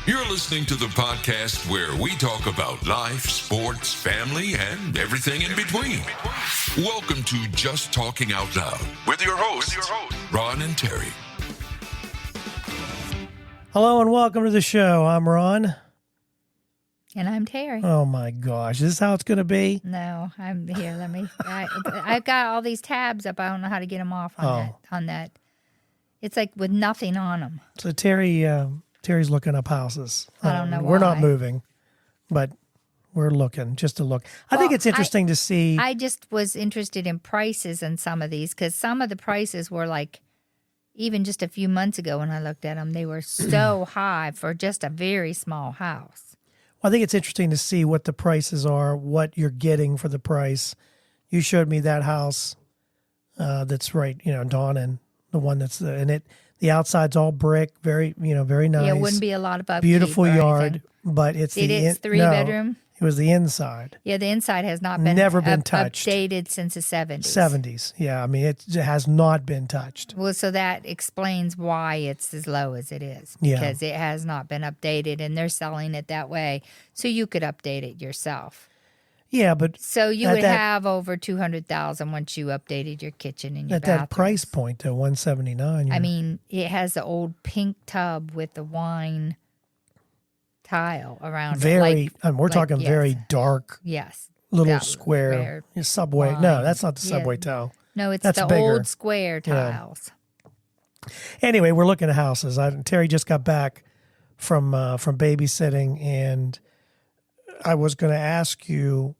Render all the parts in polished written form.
You're listening to the podcast where we talk about life, sports, family, and everything in between. Welcome to Just Talking Out Loud with your hosts, Ron and Terry. Hello and welcome to the show. I'm Ron. And I'm Terry. Oh my gosh, is this how it's going to be? No, I'm here. I've got all these tabs up. I don't know how to get them off on that. It's like with nothing on them. So Terry's looking up houses. I don't know We're not why. moving, but we're looking just to look. I think it's interesting to see. I just was interested in prices on some of these because some of the prices were like, even just a few months ago when I looked at them, they were so high for just a very small house. I think it's interesting to see what the prices are, what you're getting for the price. You showed me that house that's right, Dawn, and the one that's in it. The outside's all brick, very nice. Yeah, it wouldn't be a lot of upkeep. Beautiful or yard, anything. but it's It's three bedroom. It was the inside. Yeah, the inside has not been Never been touched. Updated since the 70s. 70s. Yeah, I mean, it has not been touched. Well, so that explains why it's as low as it is. Yeah. Because it has not been updated, and they're selling it that way. So you could update it yourself. Yeah, but so you would have over $200,000 once you updated your kitchen and your at that bathrooms. price point, though, $179. I mean, it has the old pink tub with the wine tile around very. it. We're talking very dark. Yes. Little square subway. Wine. No, that's not the subway tile. No, it's that's the bigger. old square tiles. Yeah. Anyway, we're looking at houses. Terry just got back from babysitting, and I was going to ask you,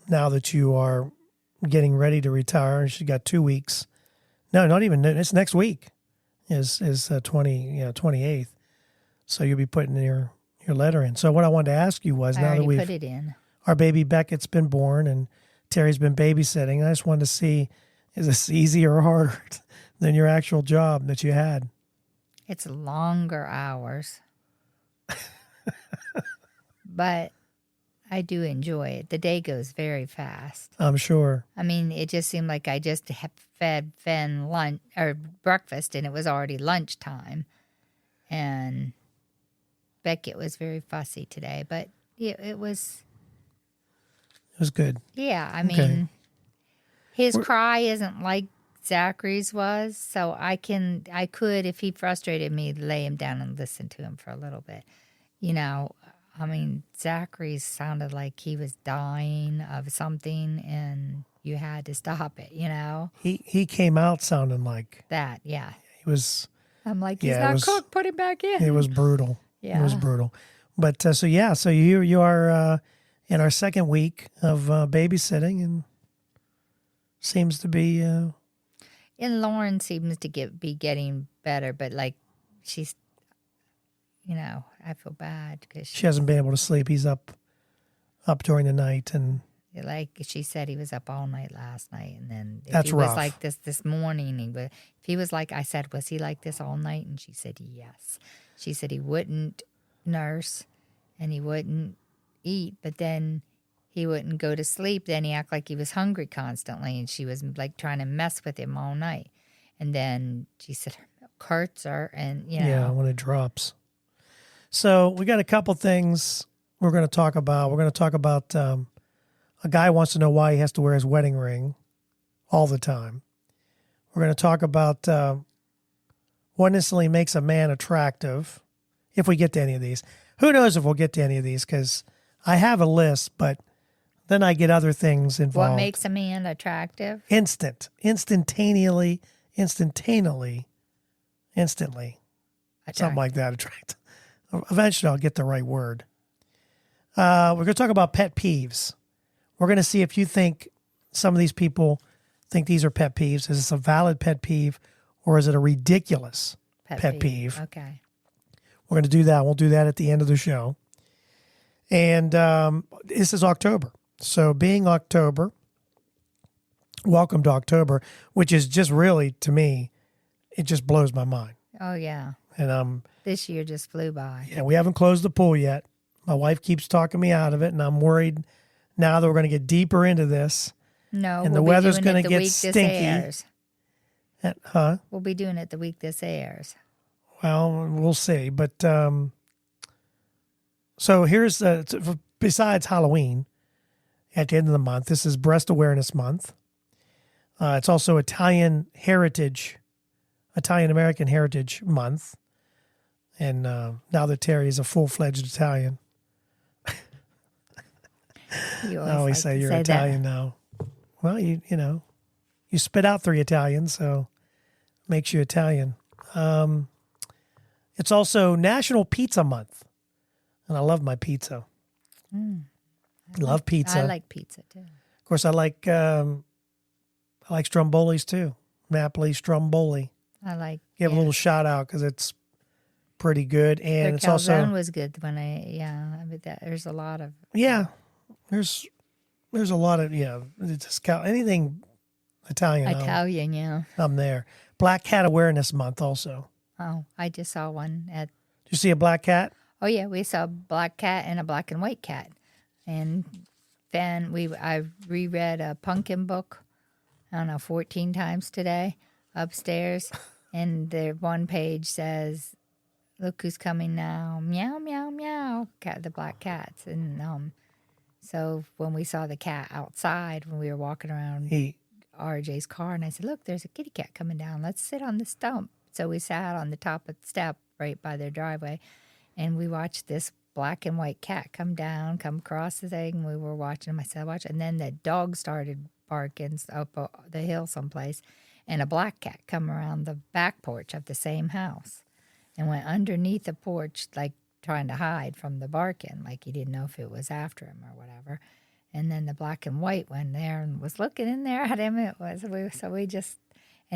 now that you are getting ready to retire, and she got 2 weeks. No, not even. It's next week. Is 28th. So you'll be putting your letter in. So what I wanted to ask you was, now that we've put it in. Our baby Beckett's been born and Terry's been babysitting, I just wanted to see, is this easier or harder than your actual job that you had? It's longer hours. But I do enjoy it. The day goes very fast. I'm sure. I mean, it just seemed like I just fed Fenn lunch or breakfast, and it was already lunchtime. And Beckett was very fussy today, but it was. It was good. Yeah, I mean, his cry isn't like Zachary's was, so I could, if he frustrated me, lay him down and listen to him for a little bit. I mean, Zachary's sounded like he was dying of something, and you had to stop it, He came out sounding like that, yeah. He was. I'm like, he's not cooked, put him back in. It was brutal. Yeah. It was brutal. But, so you are in our second week of babysitting, and seems to be... And Lauren seems to be getting better, but, like, she's... I feel bad because she hasn't been able to sleep. He's up during the night, and like she said, he was up all night last night, and then if that's he rough. was like this morning. If he was like, I said, was he like this all night? And she said yes. She said he wouldn't nurse, and he wouldn't eat, but then he wouldn't go to sleep. Then he acted like he was hungry constantly, and she was like trying to mess with him all night. And then she said her milk hurts her, and yeah, when it drops. So we got a couple things we're going to talk about. We're going to talk about a guy wants to know why he has to wear his wedding ring all the time. We're going to talk about what instantly makes a man attractive, if we get to any of these. Who knows if we'll get to any of these, because I have a list, but then I get other things involved. What makes a man attractive? Instantly. Something like that, attractive. Eventually, I'll get the right word. We're going to talk about pet peeves. We're going to see if you think some of these people think these are pet peeves. Is this a valid pet peeve, or is it a ridiculous pet peeve? Okay. We're going to do that. We'll do that at the end of the show. And this is October. So being October, welcome to October, which is just really, to me, it just blows my mind. Oh, yeah. And this year just flew by. Yeah, we haven't closed the pool yet. My wife keeps talking me out of it, and I'm worried now that we're going to get deeper into this. No, and the weather's going to get stinky. We'll be doing it the week this airs. Well, we'll see. But So here's besides Halloween, at the end of the month, this is Breast Awareness Month. It's also Italian American Heritage Month. And now that Terry is a full-fledged Italian, You I always say you're Italian now. Well, you spit out 3 Italians, so makes you Italian. It's also National Pizza Month, and I love my pizza. Love pizza. I like pizza too. Of course, I like Strombolis too. Napoli Stromboli. I like. Give a little shout out because it's pretty good, and Their it's also calzone was good when there's a lot of there's a lot of it's just anything Italian. Italian. I'm there. Black Cat Awareness Month also. Oh, I just saw one at. Did you see a black cat? Oh yeah, we saw a black cat and a black and white cat, and then I reread a pumpkin book. I don't know 14 times today upstairs, and the one page says, "Look who's coming now! Meow meow meow!" The black cats, and so when we saw the cat outside when we were walking around RJ's car, and I said, "Look, there's a kitty cat coming down. Let's sit on the stump." So we sat on the top of the step right by their driveway, and we watched this black and white cat come across the thing. We were watching him. I said, "Watch!" And then the dog started barking up the hill someplace, and a black cat come around the back porch of the same house and went underneath the porch, like trying to hide from the barking, like he didn't know if it was after him or whatever. And then the black and white went there and was looking in there at him. And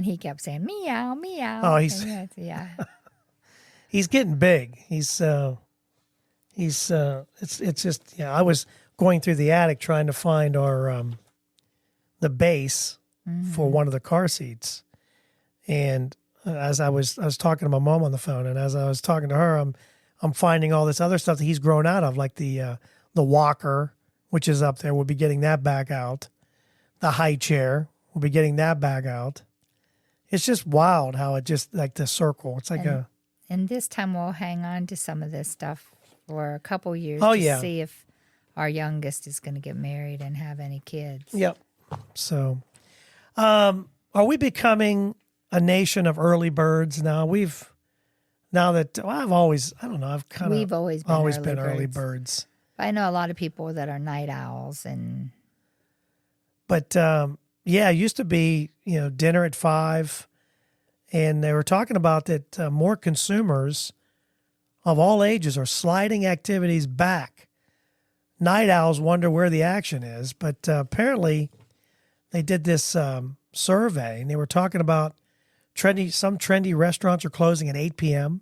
he kept saying, meow, meow. Oh, yeah. He's getting big. It's just, I was going through the attic trying to find our, the base for one of the car seats. And as I was talking to my mom on the phone, and as I was talking to her, I'm finding all this other stuff that he's grown out of, like the walker, which is up there. We'll be getting that back out. The high chair, we'll be getting that back out. It's just wild how it just like the circle. It's like And this time we'll hang on to some of this stuff for a couple years see if our youngest is going to get married and have any kids. Yep. So, are we becoming a nation of early birds now? We've always been early birds. I know a lot of people that are night owls But it used to be, dinner at 5, and they were talking about that more consumers of all ages are sliding activities back. Night owls wonder where the action is, but apparently they did this survey, and they were talking about some trendy restaurants are closing at 8 p.m.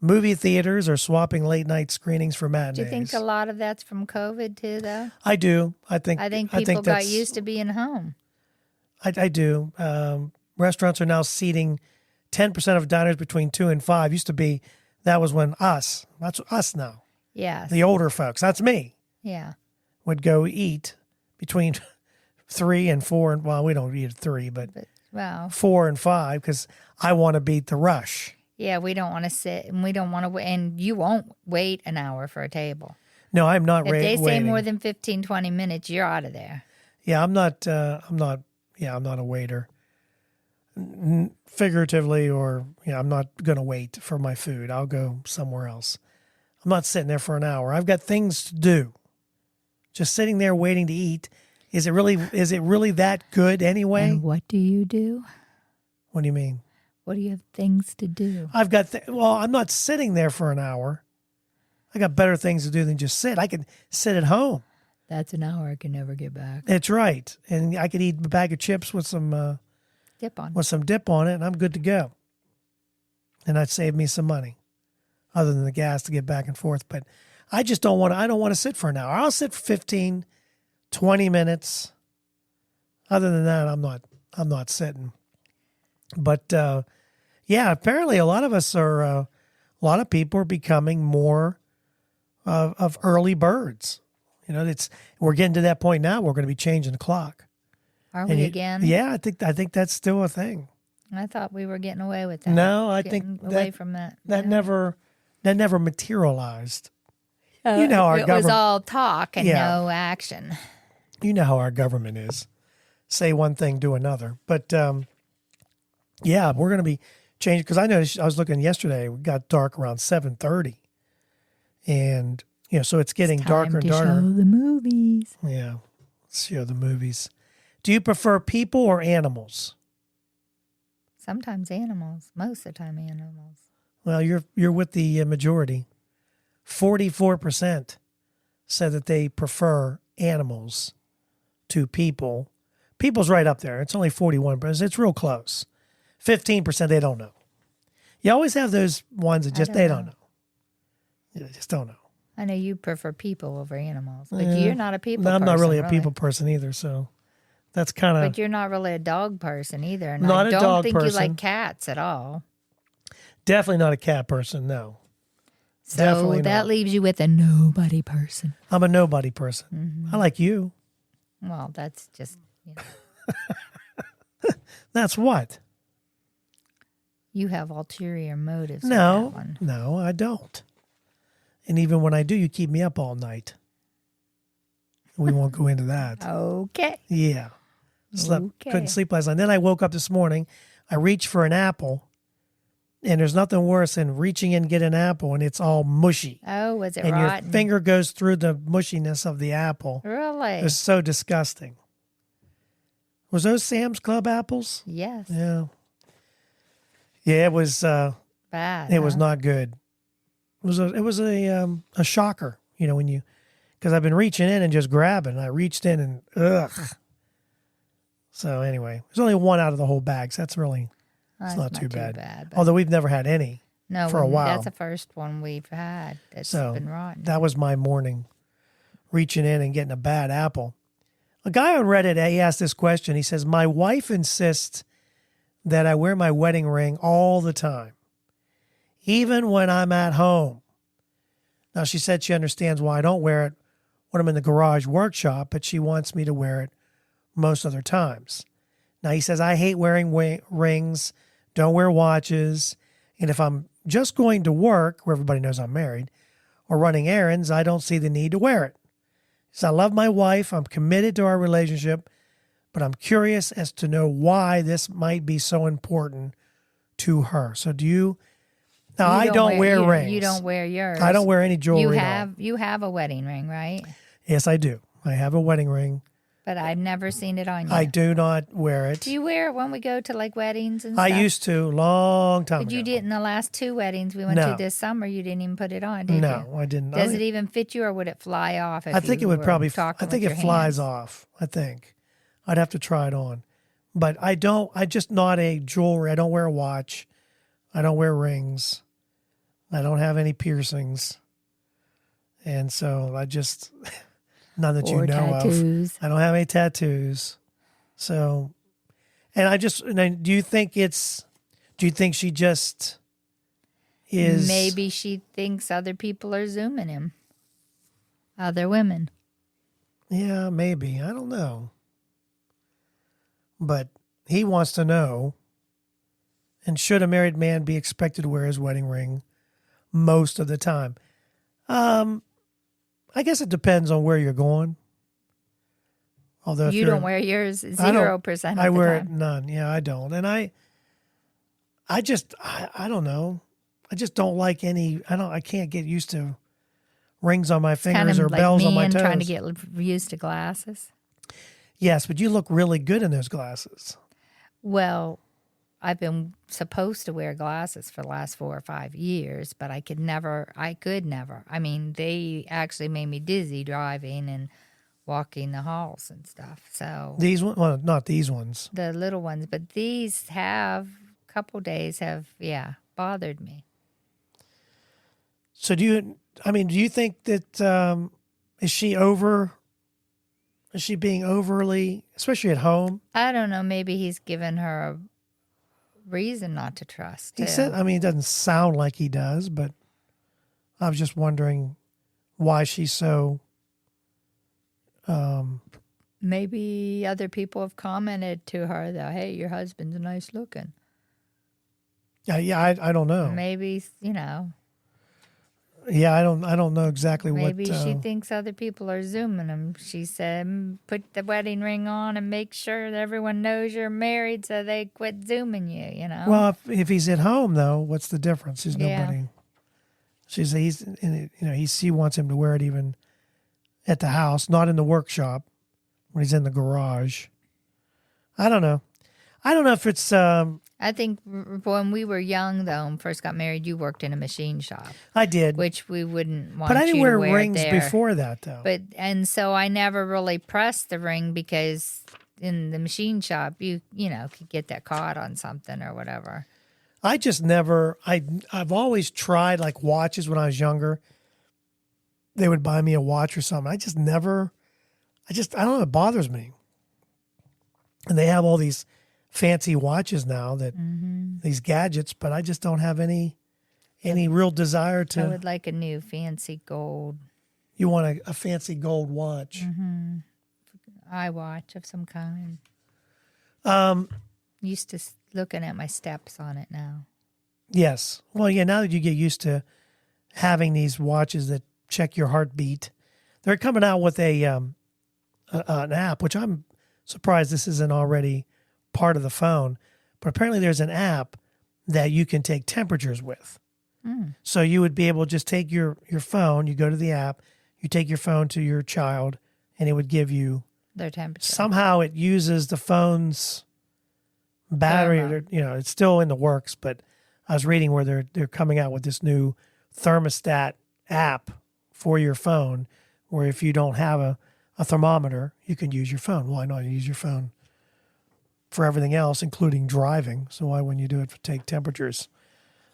Movie theaters are swapping late night screenings for matinees. Do you think a lot of that's from COVID too, though? I do. I think people got used to being home. I do. Restaurants are now seating 10% of diners between 2 and 5. Used to be, that was when that's us now. Yes. The older folks, that's me. Yeah. Would go eat between 3 and 4. Well, we don't eat at 3, but 4 and 5 because I want to beat the rush. Yeah, we don't want to sit, and we don't want to wait, and you won't wait an hour for a table. No, I'm not waiting. If they say more than 15, 20 minutes, you're out of there. Yeah, I'm not a waiter. Figuratively, or I'm not going to wait for my food. I'll go somewhere else. I'm not sitting there for an hour. I've got things to do. Just sitting there waiting to eat. Is it really that good anyway? And what do you do? What do you mean? What do you have things to do? I've got I'm not sitting there for an hour. I got better things to do than just sit. I could sit at home. That's an hour I can never get back. That's right. And I could eat a bag of chips with some dip on it, and I'm good to go. And that'd save me some money, other than the gas to get back and forth. But I just don't want to sit for an hour. I'll sit for 15, 20 minutes. Other than that, I'm not sitting. But apparently a lot of people are becoming more of early birds. We're getting to that point now. We're going to be changing the clock. Are we again? Yeah, I think that's still a thing. I thought we were getting away with that. No, I think away from that. That never materialized. You know our it was government. all talk and Yeah. no action. You know how our government is. Say one thing, do another. But yeah, we're going to be changing because I know I was looking yesterday. It got dark around 7:30, and so it's getting darker and darker. Show the movies. Yeah, let's show the movies. Do you prefer people or animals? Sometimes animals. Most of the time, animals. Well, you're with the majority. 44% said that they prefer animals to people. People's right up there. It's only 41%. It's real close. 15% they don't know. You always have those ones that they don't know. They just don't know. I know you prefer people over animals, but you're not a people I'm person. not really a people person either, so that's kind of... But you're not really a dog person either. And Not I a don't dog think you person. like cats at all. Definitely not a cat person, no. So Definitely that not. leaves you with a nobody person. I'm a nobody person. Mm-hmm. I like you. Well, that's just, That's what? you have ulterior motives with that one. No, I don't. And even when I do, you keep me up all night. We won't go into that. Okay. Yeah. Couldn't Okay. sleep last night. Then I woke up this morning. I reached for an apple, and there's nothing worse than reaching in and get an apple, and it's all mushy. Oh, was it And rotten? your finger goes through the mushiness of the apple. Really? It was so disgusting. Was those Sam's Club apples? Yes. Yeah. Yeah, it was. Bad. It was not good. It was a shocker. Because I've been reaching in and just grabbing. I reached in and ugh. So anyway, there's only one out of the whole bag. So that's really it's not too bad. but Although we've never had any no, for a while. That's the first one we've had that's been rotten. That was my morning, reaching in and getting a bad apple. A guy on Reddit, he asked this question. He says, "My wife insists that I wear my wedding ring all the time, even when I'm at home." Now, she said she understands why I don't wear it when I'm in the garage workshop, but she wants me to wear it most other times. Now, he says, "I hate wearing rings, don't wear watches, and if I'm just going to work, where everybody knows I'm married, or running errands, I don't see the need to wear it. He says, I love my wife, I'm committed to our relationship, but I'm curious as to know why this might be so important to her." So do you... Now, I don't wear rings. You don't wear yours. I don't wear any jewelry at all. You have a wedding ring, right? Yes, I do. I have a wedding ring. But I've never seen it on you. I do not wear it. Do you wear it when we go to like weddings and I stuff? used to, long time But ago. you didn't the last 2 weddings we went No. to this summer. You didn't even put it on, did you? No, I didn't. Does it even fit you, or would it fly off? If I think you it would were probably... I talking think with it your flies hands? off. I think. I'd have to try it on. But I don't... I just not a jewelry. I don't wear a watch. I don't wear rings. I don't have any piercings. And so I just... None that Or you know tattoos. of. I don't have any tattoos. So... And I just... And then do you think she just is... Maybe she thinks other people are zooming him. Other women. Yeah, maybe. I don't know. But he wants to know, and should a married man be expected to wear his wedding ring most of the time? I guess it depends on where you're going. Although if You don't wear yours 0% of the time. I wear it none. Yeah, I don't. And I don't know. I just don't like any. I can't get used to rings on my fingers Kind of or like bells me on my and toes. trying to get used to glasses. Yes, but you look really good in those glasses. Well, I've been supposed to wear glasses for the last 4 or 5 years, but I could never. I mean, they actually made me dizzy driving and walking the halls and stuff. So These ones, well, not these ones. the little ones, but these have couple days have bothered me. So do you think that is she being overly, especially at home? I don't know. Maybe he's given her a reason not to trust. He too. said, it doesn't sound like he does, but I was just wondering why she's so. Maybe other people have commented to her that, hey, your husband's nice looking. Yeah, I don't know. Maybe, Yeah, Yeah, I don't know exactly Maybe what. she thinks other people are zooming them. She said, put the wedding ring on and make sure that everyone knows you're married so they quit zooming you, you know? Well, if he's at home though, what's the difference? There's Yeah. nobody. She wants him to wear it even at the house, not in the workshop when he's in the garage. I don't know. I don't know if it's. I think when we were young, though, and first got married, you worked in a machine shop, I did, which we wouldn't want but I didn't you wear to wear rings there. before that though. And so I never really pressed the ring because in the machine shop, you could get that caught on something or whatever. I just never. I've always tried like watches when I was younger. They would buy me a watch or something. I just never. I don't know. It bothers me. And they have all these fancy watches now that these gadgets, but I just don't have any real desire to. I would like a new fancy gold You want a fancy gold watch? iWatch of some kind. Used to looking at my steps on it now. Yes. Well, yeah. Now that you get used to having these watches that check your heartbeat, they're coming out with an app, which I'm surprised this isn't already part of the phone. But apparently, there's an app that you can take temperatures with. So you would be able to just take your phone. You go to the app. You take your phone to your child, and it would give you Their temperature. somehow it uses the phone's battery. It's still in the works, but I was reading where they're coming out with this new thermostat app for your phone, where if you don't have a thermometer, you can use your phone. Why not use your phone for everything else, including driving? So why wouldn't you do it for take temperatures?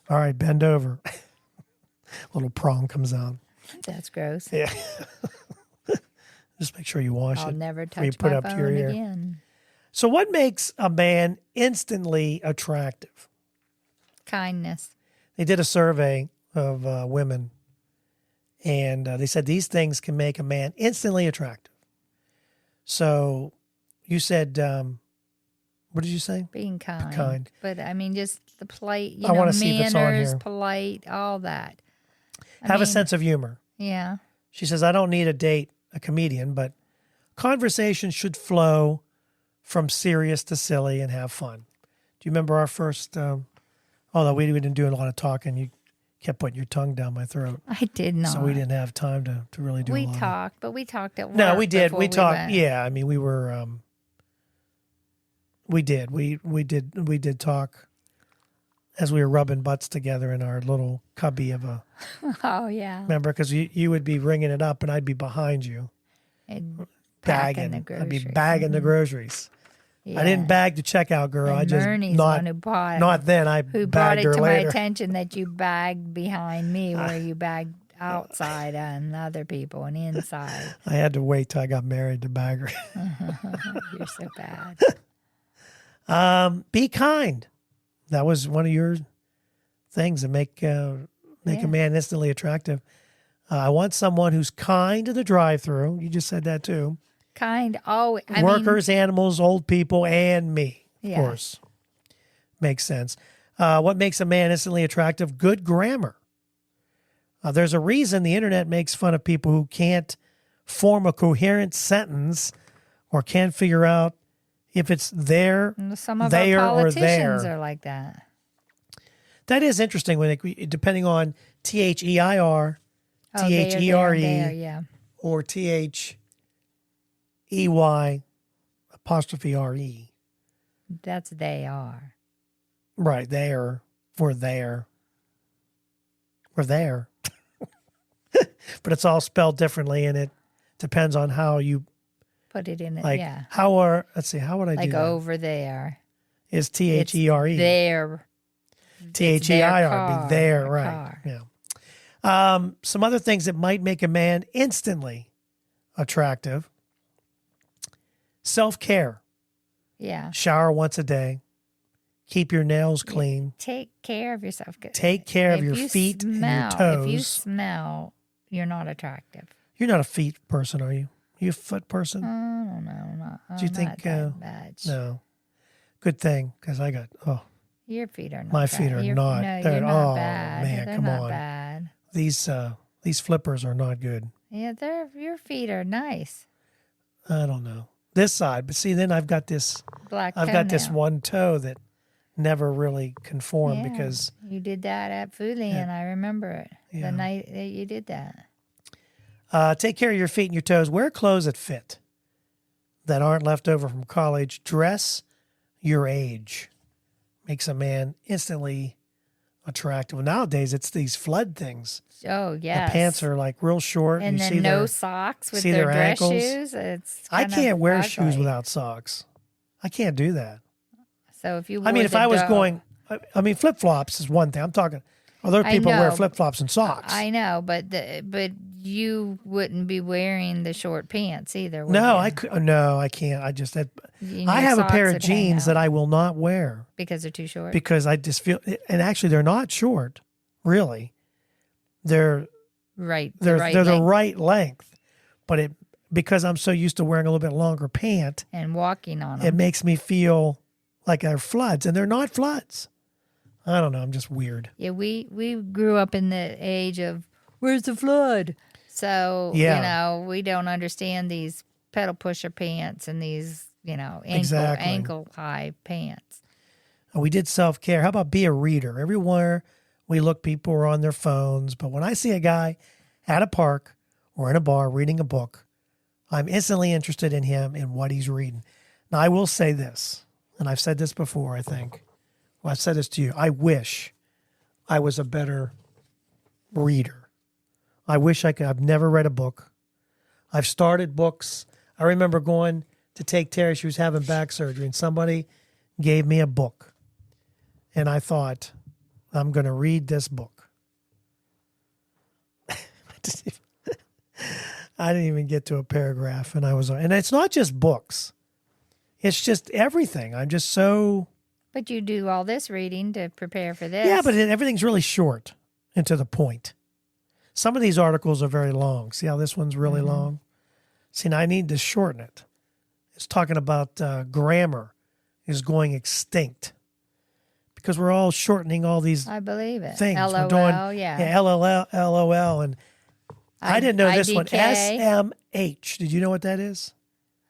All right, bend over. Little prong comes out. That's gross. Yeah. Just make sure you wash I'll it. never before you touch put my it up to phone your ear. again. So what makes a man instantly attractive? Kindness. They did a survey of women, and they said these things can make a man instantly attractive. So you said, what did you say? Being kind. Kind. But I mean, just the polite, I wanna see if it's on manners, here. polite, all that. Have a sense of humor. Yeah. She says, I don't need a date a comedian, but conversation should flow from serious to silly and have fun. Do you remember our first, although we didn't do a lot of talking, you kept putting your tongue down my throat. I did not. So we didn't have time to really do a lot. We talked, but we talked at work. No, we did. before We talked. went. Yeah, I mean, we were. We did. We did talk as we were rubbing butts together in our little cubby of a. Oh, yeah. Remember, because you would be ringing it up and I'd be behind you And bagging. the I'd be groceries. bagging the groceries. Yeah. I didn't bag the checkout girl. And I just Murney's not one who bought it. not then. I Who brought bagged it her to my later. attention that you bagged behind me where you bagged outside and other people and inside. I had to wait till I got married to bag her. You're so bad. Be kind. That was one of your things that make a man instantly attractive. I want someone who's kind to the drive-through. You just said that too. Kind. Oh, I Workers, animals, old people, and me. Of Yeah. course. Makes sense. What makes a man instantly attractive? Good grammar. There's a reason the internet makes fun of people who can't form a coherent sentence or can't figure out if it's there, some of there, our or politicians there. are like that. That is interesting when depending on THEIR, Oh, they are THERE, there, yeah. or THEY apostrophe RE. That's they are. Right, there. We're there. We're there. But it's all spelled differently, and it depends on how you, Put it in it, like, yeah. how would I Like do that? over there. Is THERE. There. THEIR, be there, their right. car. Yeah. Some other things that might make a man instantly attractive. Self-care. Yeah. Shower once a day. Keep your nails clean. Take care of yourself. Take care of If your you feet and your smell- toes. If you smell, you're not attractive. You're not a feet person, are you? You a foot person? I don't know. Do you think? That much. No. Good thing, because I got, Your feet are not My bad. feet are You're- not. No, They're- you're not oh, bad. man, They're come not on. bad. these These flippers are not good. Yeah, your feet are nice. I don't know. This side, but see, then I've got this Toenail. one toe that never really conformed Yeah, because you did that at Foodland. I remember it. Yeah. The night that you did that. take care of your feet and your toes. Wear clothes that fit, that aren't left over from college. Dress your age. Makes a man instantly attractive. Nowadays, it's these flood things. Oh, yes. The pants are like real short. And you then see no their, socks with see their their dress ankles. shoes. I can't wear ugly. shoes without socks. I can't do that. So if you I mean, wore if the I was doe- going, I mean, flip flops is one thing. I'm talking. Other people wear know. flip flops and socks. I know, but you wouldn't be wearing the short pants either. Would No, you? No, I can't. I just And I your have a socks pair of would hang jeans out that I will not wear because they're too short. because I just feel, and actually they're not short, really. They're Right. they're right the length. right length, but because I'm so used to wearing a little bit longer pant, And walking on it them. makes me feel like they're floods, and they're not floods. I don't know. I'm just weird. Yeah, we grew up in the age of where's the flood? So Yeah. we don't understand these pedal pusher pants and these Exactly. ankle high pants. We did self-care. How about be a reader? Everywhere we look, people are on their phones. But when I see a guy at a park or in a bar reading a book, I'm instantly interested in him and what he's reading. Now, I will say this, and I've said this before, I think. Well, I've said this to you. I wish I was a better reader. I wish I could. I've never read a book. I've started books. I remember going to take Terry. She was having back surgery, and somebody gave me a book. And I thought, I'm going to read this book. I didn't even get to a paragraph, and and it's not just books. It's just everything. I'm just so... But you do all this reading to prepare for this. Yeah, but everything's really short and to the point. Some of these articles are very long. See how this one's really long? See, now I need to shorten it. It's talking about grammar is going extinct because we're all shortening all these I believe it. things. LOL, We're doing yeah. LOL, LOL, and I didn't know this one. IDK. SMH. Did you know what that is?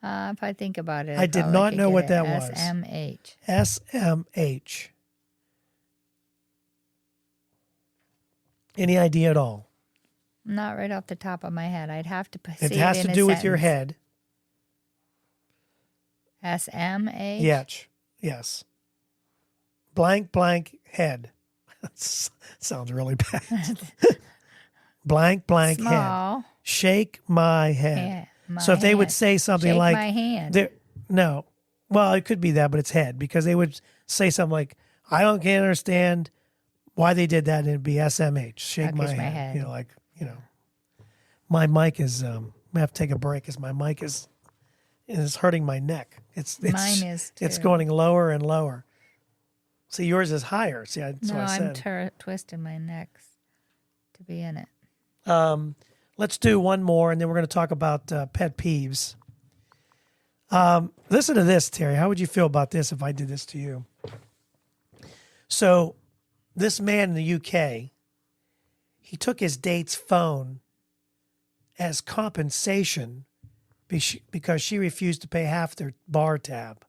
If I think about it, I did not know what that was. SMH. SMH. Any idea at all? Not right off the top of my head. I'd have to see It has in to a do with your sentence. head. SMH. Yes. Blank, blank, head. Sounds really bad. Blank, blank, head. Small. Shake my head. Yeah, my So if they would hand. say something Shake like, my hand. no, well, it could be that, but it's head because they would say something like, can't understand why they did that, and it'd be SMH. Shake my head. My mic is. I have to take a break because my mic is hurting my neck. Mine is too. It's going lower and lower. See, yours is higher. See, that's what I said. I'm twisting my neck to be in it. Let's do one more, and then we're going to talk about pet peeves. Listen to this, Terry. How would you feel about this if I did this to you? So, this man in the UK, he took his date's phone as compensation because she refused to pay half their bar tab.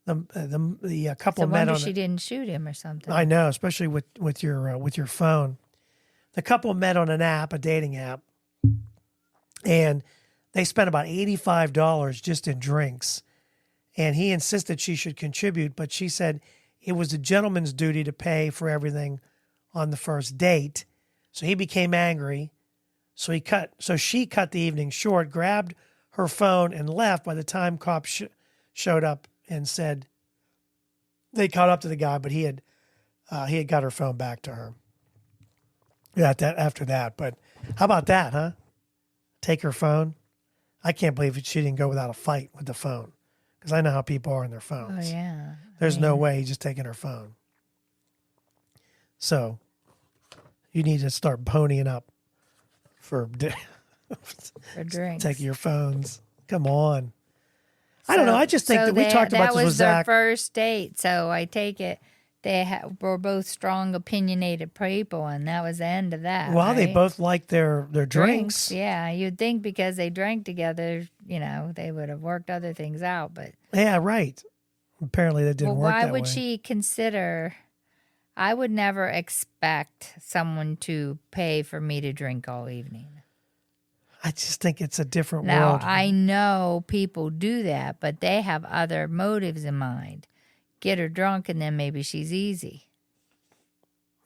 The couple So met wonder on. she didn't shoot him or something. I know, especially with your phone. The couple met on an app, a dating app, and they spent about $85 just in drinks. And he insisted she should contribute, but she said it was the gentleman's duty to pay for everything on the first date. So he became angry. So she cut the evening short, grabbed her phone, and left. By the time cops showed up and said they caught up to the guy, but he had got her phone back to her. Yeah, after that. But how about that, huh? Take her phone. I can't believe she didn't go without a fight with the phone because I know how people are on their phones. Oh, yeah. There's no way he's just taking her phone. So you need to start ponying up for drinks. taking your phones. Come on. I don't know. I just think that we talked about that this with was their Zach. first date. So I take it were both strong, opinionated people, and that was the end of that. Well, they right? both liked their drinks. Yeah, you'd think because they drank together, they would have worked other things out. But Yeah, right. Apparently that didn't work why that would way. she consider? I would never expect someone to pay for me to drink all evening. I just think it's a different Now, world. I know people do that, but they have other motives in mind. Get her drunk and then maybe she's easy.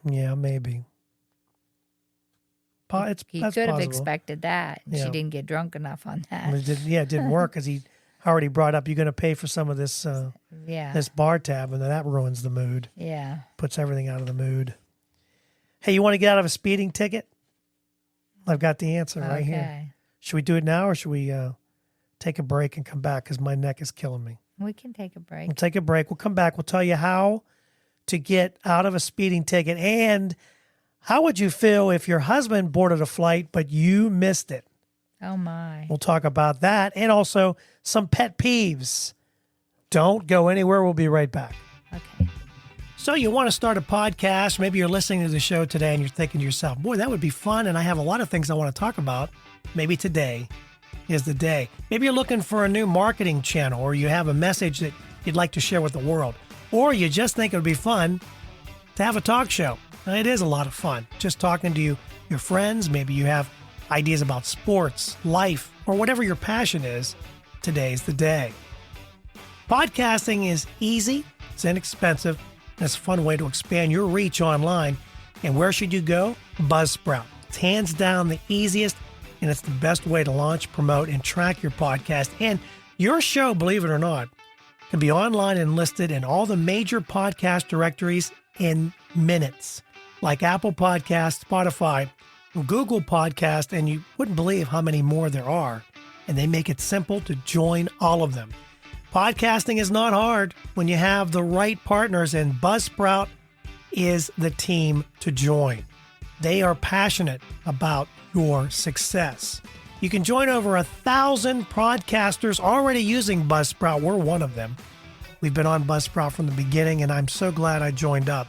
Yeah, maybe. That's He could have possible. expected that. And Yeah. She didn't get drunk enough on that. It didn't work because he already brought up, you're going to pay for some of this Yeah. this bar tab, and then that ruins the mood. Yeah. Puts everything out of the mood. Hey, you want to get out of a speeding ticket? I've got the answer right here. Okay. Should we do it now, or should we take a break and come back because my neck is killing me? We can take a break. We'll take a break. We'll come back. We'll tell you how to get out of a speeding ticket, and how would you feel if your husband boarded a flight but you missed it? Oh, my. We'll talk about that, and also some pet peeves. Don't go anywhere. We'll be right back. Okay. So you want to start a podcast. Maybe you're listening to the show today and you're thinking to yourself, boy, that would be fun. And I have a lot of things I want to talk about. Maybe today is the day. Maybe you're looking for a new marketing channel, or you have a message that you'd like to share with the world, or you just think it would be fun to have a talk show. And it is a lot of fun just talking to your friends. Maybe you have ideas about sports, life, or whatever your passion is. Today's the day. Podcasting is easy, it's inexpensive, and it's a fun way to expand your reach online. And where should you go? Buzzsprout. It's hands down the easiest, and it's the best way to launch, promote, and track your podcast. And your show, believe it or not, can be online and listed in all the major podcast directories in minutes, like Apple Podcasts, Spotify, Google Podcast, and you wouldn't believe how many more there are. And they make it simple to join all of them. Podcasting is not hard when you have the right partners, and Buzzsprout is the team to join. They are passionate about your success. You can join over 1,000 podcasters already using Buzzsprout. We're one of them. We've been on Buzzsprout from the beginning, and I'm so glad I joined up.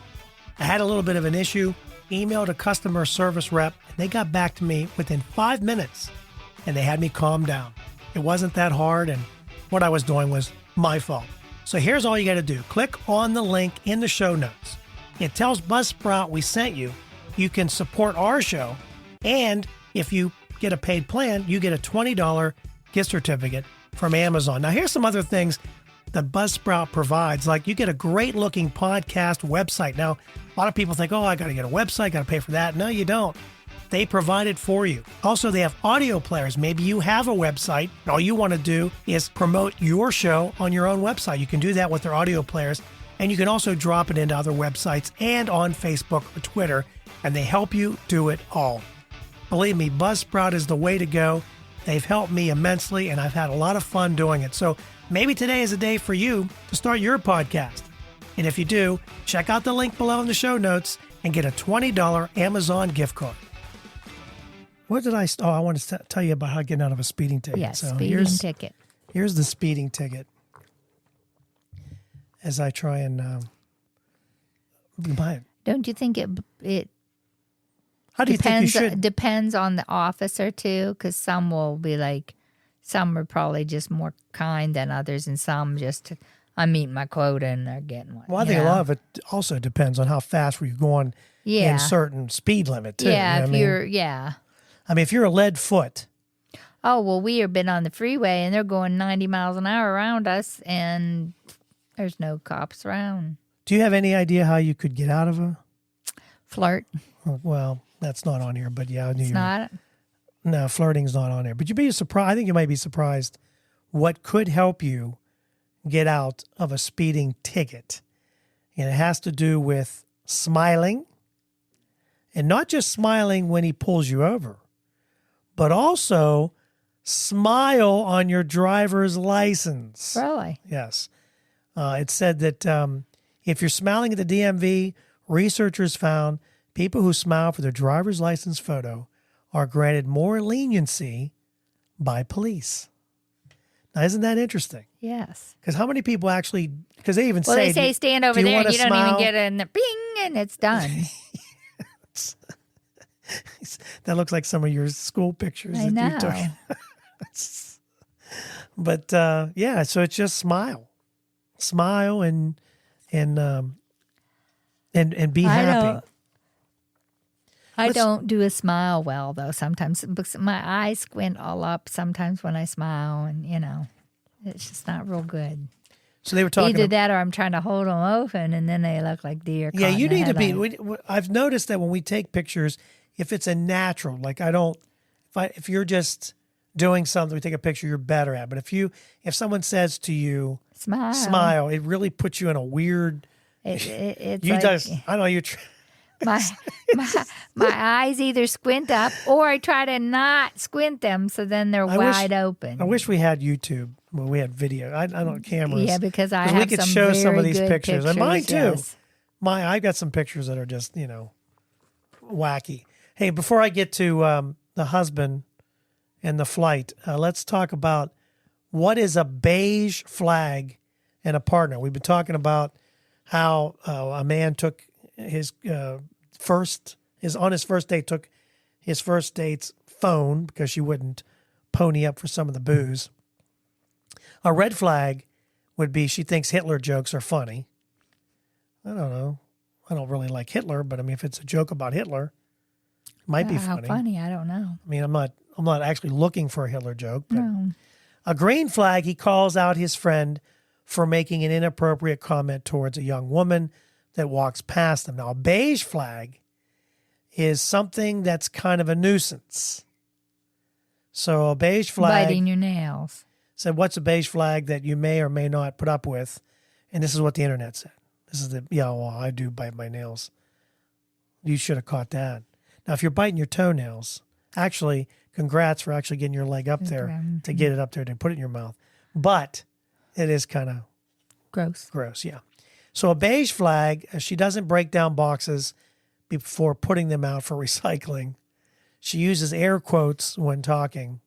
I had a little bit of an issue, emailed a customer service rep, and they got back to me within 5 minutes, and they had me calm down. It wasn't that hard, and what I was doing was my fault. So here's all you got to do. Click on the link in the show notes. It tells Buzzsprout we sent you. You can support our show, and if you get a paid plan, you get a $20 gift certificate from Amazon. Now, here's some other things that Buzzsprout provides. Like, you get a great-looking podcast website. Now, a lot of people think, oh, I got to get a website, got to pay for that. No, you don't. They provide it for you. Also, they have audio players. Maybe you have a website, and all you want to do is promote your show on your own website. You can do that with their audio players, and you can also drop it into other websites and on Facebook or Twitter, and they help you do it all. Believe me, Buzzsprout is the way to go. They've helped me immensely, and I've had a lot of fun doing it. So maybe today is a day for you to start your podcast. And if you do, check out the link below in the show notes and get a $20 Amazon gift card. What did I... Oh, I want to tell you about how getting out of a speeding ticket. Yes, So speeding ticket. Here's the speeding ticket. As I try and... Don't you think it how do you think you should... depends on the officer too? Because some will be like, some are probably just more kind than others, and some just, I'm meeting my quota and they're getting one. Well, I think a lot of it also depends on how fast were you going in certain speed limit too. Yeah, you know I mean, if you're a lead foot. Oh, well, we have been on the freeway and they're going 90 miles an hour around us and there's no cops around. Do you have any idea how you could get out of a... Flirt. Well, that's not on here, but yeah. It's not? No, flirting's not on here. But you'd be surprised. I think you might be surprised what could help you get out of a speeding ticket. And it has to do with smiling. And not just smiling when he pulls you over, but also smile on your driver's license. Really? Yes. It said that if you're smiling at the DMV, researchers found people who smile for their driver's license photo are granted more leniency by police. Now, isn't that interesting? Yes. Because how many people actually, because they even Well, say, they say stand over do you there want and to you don't smile? even get in the bing and it's done. That looks like some of your school pictures. I that you know. took. But yeah, so it's just smile and be happy. I don't do a smile well, though, sometimes. Because my eyes squint all up sometimes when I smile, and, it's just not real good. So they were talking Either that or I'm trying to hold them open, and then they look like deer. Yeah, you need to be. Headlight. I've noticed that when we take pictures, if it's a natural, like if you're just doing something, we take a picture, you're better at. But if someone says to you, smile, it really puts you in a weird. It's you like, just, I know you. my eyes either squint up or I try to not squint them, so then they're wide open. I wish we had YouTube when we had video. I don't cameras. Yeah, because I have we could some show very some of these good pictures, and mine too. Yes. I've got some pictures that are just wacky. Hey, before I get to the husband and the flight, let's talk about what is a beige flag in a partner. We've been talking about how a man took his first date, took his first date's phone because she wouldn't pony up for some of the booze. A red flag would be she thinks Hitler jokes are funny. I don't know. I don't really like Hitler, but I mean, if it's a joke about Hitler, it might be funny. How funny? I don't know. I mean, I'm not actually looking for a Hitler joke, but No. a green flag, he calls out his friend for making an inappropriate comment towards a young woman that walks past him. Now, a beige flag is something that's kind of a nuisance. So a beige flag. Biting your nails. Said, what's a beige flag that you may or may not put up with? And this is what the internet said. This is I do bite my nails. You should have caught that. Now, if you're biting your toenails, actually, congrats for actually getting your leg up there to get it up there to put it in your mouth. But it is kind of gross, yeah. So a beige flag, she doesn't break down boxes before putting them out for recycling. She uses air quotes when talking.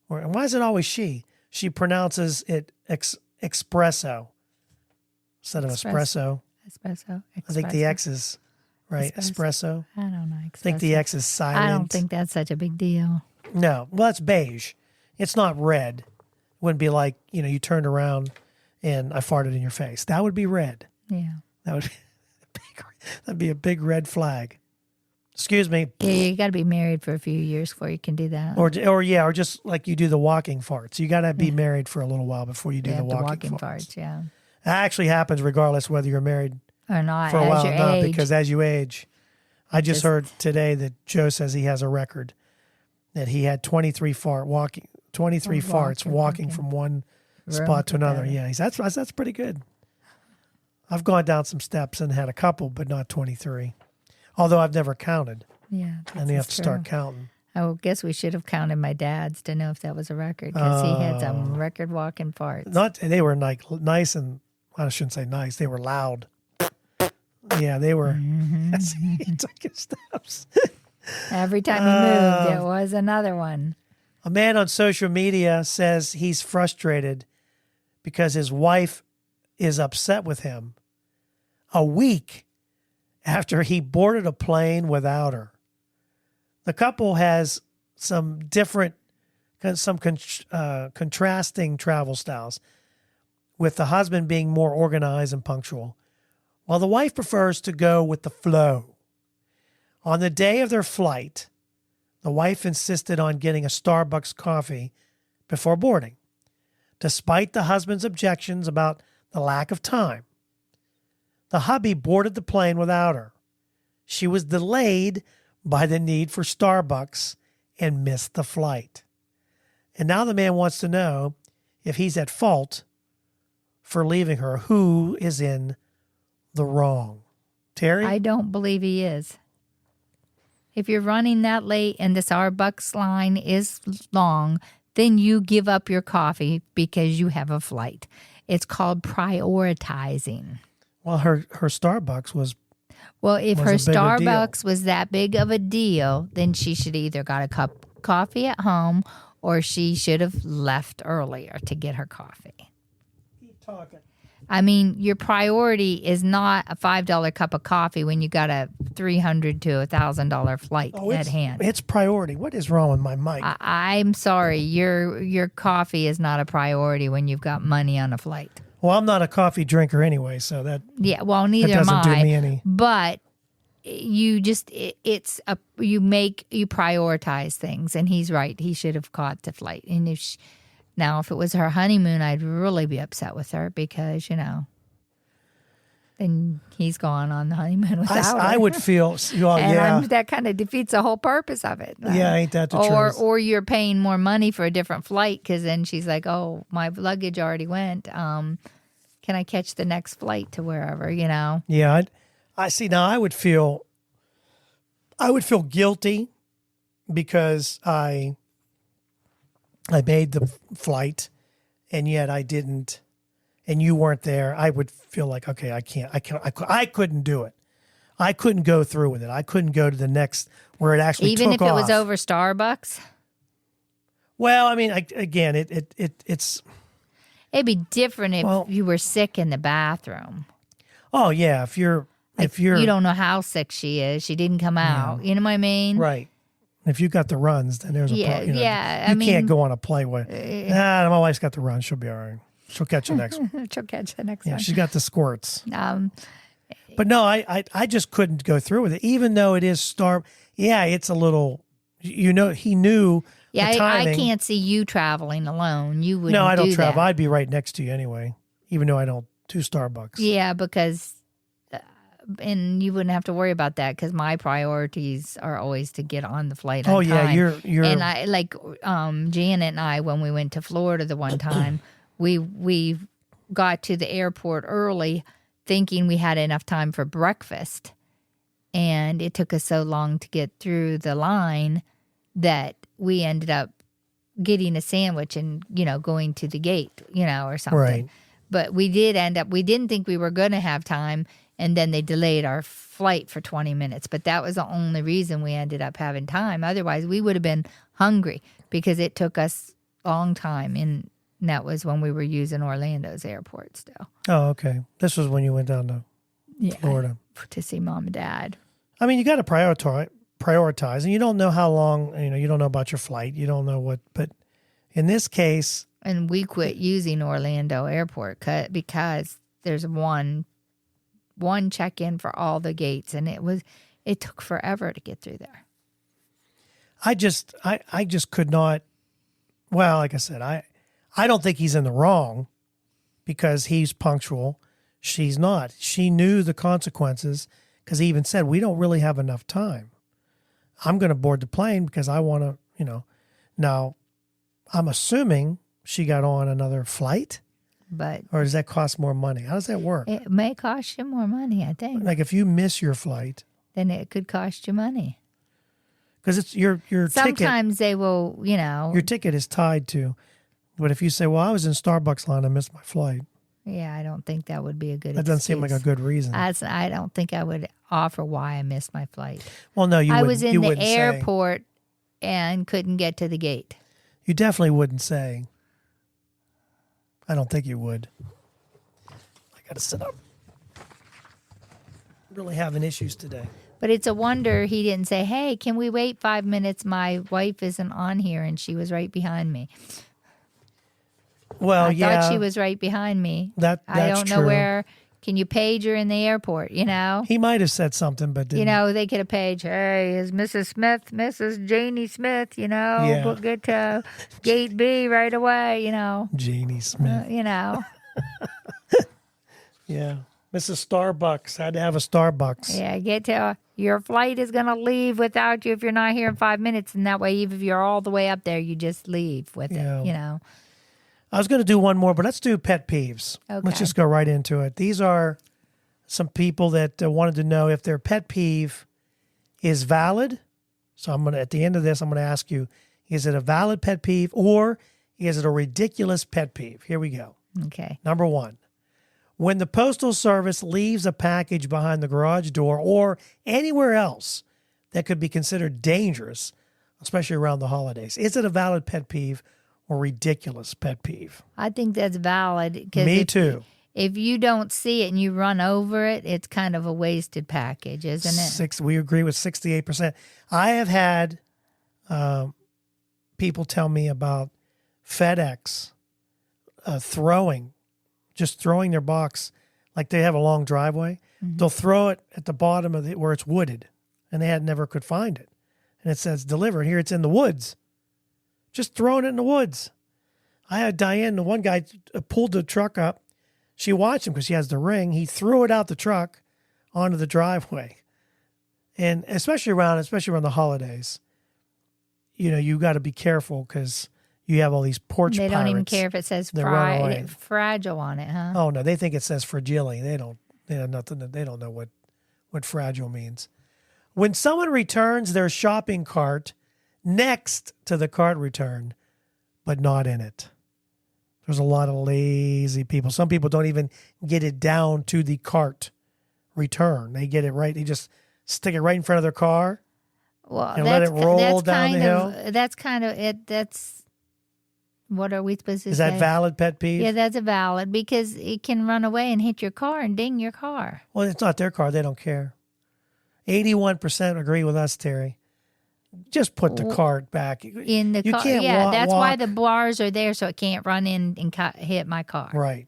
And why is it always she? She pronounces it espresso instead of espresso. Espresso. I think the X is right. Espresso. I don't know. I think the X is silent. I don't think that's such a big deal. No. Well, it's beige. It's not red. It wouldn't be like, you turned around and I farted in your face. That would be red. Yeah. That'd be a big red flag. Excuse me. Yeah, you got to be married for a few years before you can do that. Or just like you do the walking farts. You got to be married for a little while before you do the walking farts. Yeah. That actually happens regardless whether you're married or not for a while or not, age. because as you age, I just heard today that Joe says he has a record that he had 23 farts walking from one spot to another. Yeah, that's pretty good. I've gone down some steps and had a couple, but not 23. Although I've never counted. Yeah. And you have to start counting. I guess we should have counted my dad's to know if that was a record, because he had some record walking farts. They were like nice, and I shouldn't say nice. They were loud. Yeah, they were. He took his steps. Every time he moved, it was another one. A man on social media says he's frustrated because his wife is upset with him a week after he boarded a plane without her. The couple has some contrasting travel styles, with the husband being more organized and punctual, while the wife prefers to go with the flow. On the day of their flight, the wife insisted on getting a Starbucks coffee before boarding, despite the husband's objections about the lack of time. The hubby boarded the plane without her. She was delayed by the need for Starbucks and missed the flight. And now the man wants to know if he's at fault for leaving her. Who is in the wrong? Terry? I don't believe he is. If you're running that late and the Starbucks line is long, then you give up your coffee because you have a flight. It's called prioritizing. Well, her Starbucks was... Well, if her Starbucks was that big of a deal, then she should either got a cup of coffee at home or she should have left earlier to get her coffee. Keep talking. I mean, your priority is not a $5 cup of coffee when you got a $300 to $1,000 flight at hand. It's priority. What is wrong with my mic? I'm sorry, your coffee is not a priority when you've got money on a flight. Well, I'm not a coffee drinker anyway, so that neither that doesn't am do I. me any. But you just you prioritize things, and he's right. He should have caught the flight. And now if it was her honeymoon, I'd really be upset with her because then he's gone on the honeymoon without her. I would feel, that kind of defeats the whole purpose of it. Yeah, ain't that the truth? Or you're paying more money for a different flight because then she's like, oh, my luggage already went. Can I catch the next flight to wherever, Yeah, I see. Now I would feel guilty because I made the flight and yet I didn't, and you weren't there. I would feel like, okay, I couldn't do it. I couldn't go through with it. I couldn't go to the next where it actually even took if it off. was over Starbucks. Well, I mean, it's. It'd be different if you were sick in the bathroom. Oh yeah, if you're you don't know how sick she is. She didn't come out. You know what I mean? Right. If you got the runs, then there's a problem. Yeah. You can't go on a play with. My wife's got the runs. She'll be all right. She'll catch the next one. She'll catch the next Yeah, one. she's got the squirts. But no, I just couldn't go through with it, even though it is Yeah, it's a little. He knew. Yeah, the timing. I can't see you traveling alone. You wouldn't. No, I don't do travel. that. I'd be right next to you anyway, even though I don't do Starbucks. Yeah, because. And you wouldn't have to worry about that because my priorities are always to get on the flight on time. You're. And I Janet and I, when we went to Florida the one time, we got to the airport early, thinking we had enough time for breakfast, and it took us so long to get through the line that we ended up getting a sandwich and going to the gate, or something. Right. But we didn't think we were going to have time. And then they delayed our flight for 20 minutes. But that was the only reason we ended up having time. Otherwise, we would have been hungry because it took us a long time. And that was when we were using Orlando's airport still. Oh, okay. This was when you went down to Florida. To see Mom and Dad. I mean, you got to prioritize. And you don't know how long, you don't know about your flight. You don't know what. But in this case. And we quit using Orlando Airport because there's one check-in for all the gates, and it took forever to get through there. I just could not. Well, like I said, I don't think he's in the wrong because he's punctual. She's not. She knew the consequences because he even said, we don't really have enough time. I'm going to board the plane because I want to, Now, I'm assuming she got on another flight. Or does that cost more money? How does that work? It may cost you more money, I think. Like if you miss your flight, then it could cost you money. Because it's your ticket. Sometimes they will, Your ticket is tied to. But if you say, "Well, I was in Starbucks line, I missed my flight." Yeah, I don't think that would be a good. That doesn't seem like a good reason. I don't think I would offer why I missed my flight. Well, no, I was in the airport and couldn't get to the gate. You definitely wouldn't say. I don't think you would. I got to sit up. Really having issues today. But it's a wonder he didn't say, hey, can we wait 5 minutes? My wife isn't on here, and she was right behind me. Well, I thought she was right behind me. That's I don't know true. where. Can you page her in the airport, He might have said something, but didn't. They could have paged, hey, is Mrs. Smith, Mrs. Janie Smith, we'll get to gate B right away, Janie Smith. Yeah. Mrs. Starbucks. Had to have a Starbucks. Yeah, get to your flight is going to leave without you if you're not here in 5 minutes. And that way, even if you're all the way up there, you just leave with it, I was going to do one more, but let's do pet peeves. Okay. Let's just go right into it. These are some people that wanted to know if their pet peeve is valid. So at the end of this, I'm going to ask you, is it a valid pet peeve or is it a ridiculous pet peeve? Here we go. Okay. Number one, when the Postal Service leaves a package behind the garage door or anywhere else that could be considered dangerous, especially around the holidays. Is it a valid pet peeve or ridiculous pet peeve? I think that's valid. Me too. If you don't see it and you run over it, it's kind of a wasted package, isn't it? We agree with 68%. I have had people tell me about FedEx throwing their box, like they have a long driveway. Mm-hmm. They'll throw it at the bottom of it where it's wooded, and they never could find it. And it says delivered. Here it's in the woods. Just throwing it in the woods. I had Diane, the one guy, pulled the truck up. She watched him because she has the ring. He threw it out the truck onto the driveway. And especially around the holidays, you got to be careful because you have all these porch pirates. They don't even care if it says fragile on it, huh? Oh no, they think it says fragile. They don't know what fragile means. When someone returns their shopping cart next to the cart return, but not in it. There's a lot of lazy people. Some people don't even get it down to the cart return. They get it right. They just stick it right in front of their car and let it roll down the hill. That's kind of it. That's, what are we supposed to say? Is that valid pet peeve? Yeah, that's a valid, because it can run away and hit your car and ding your car. Well, it's not their car. They don't care. 81% agree with us, Terry. Just put the cart back in the car. Can't that's walk. why the bars are there, so it can't run in and hit my car. Right.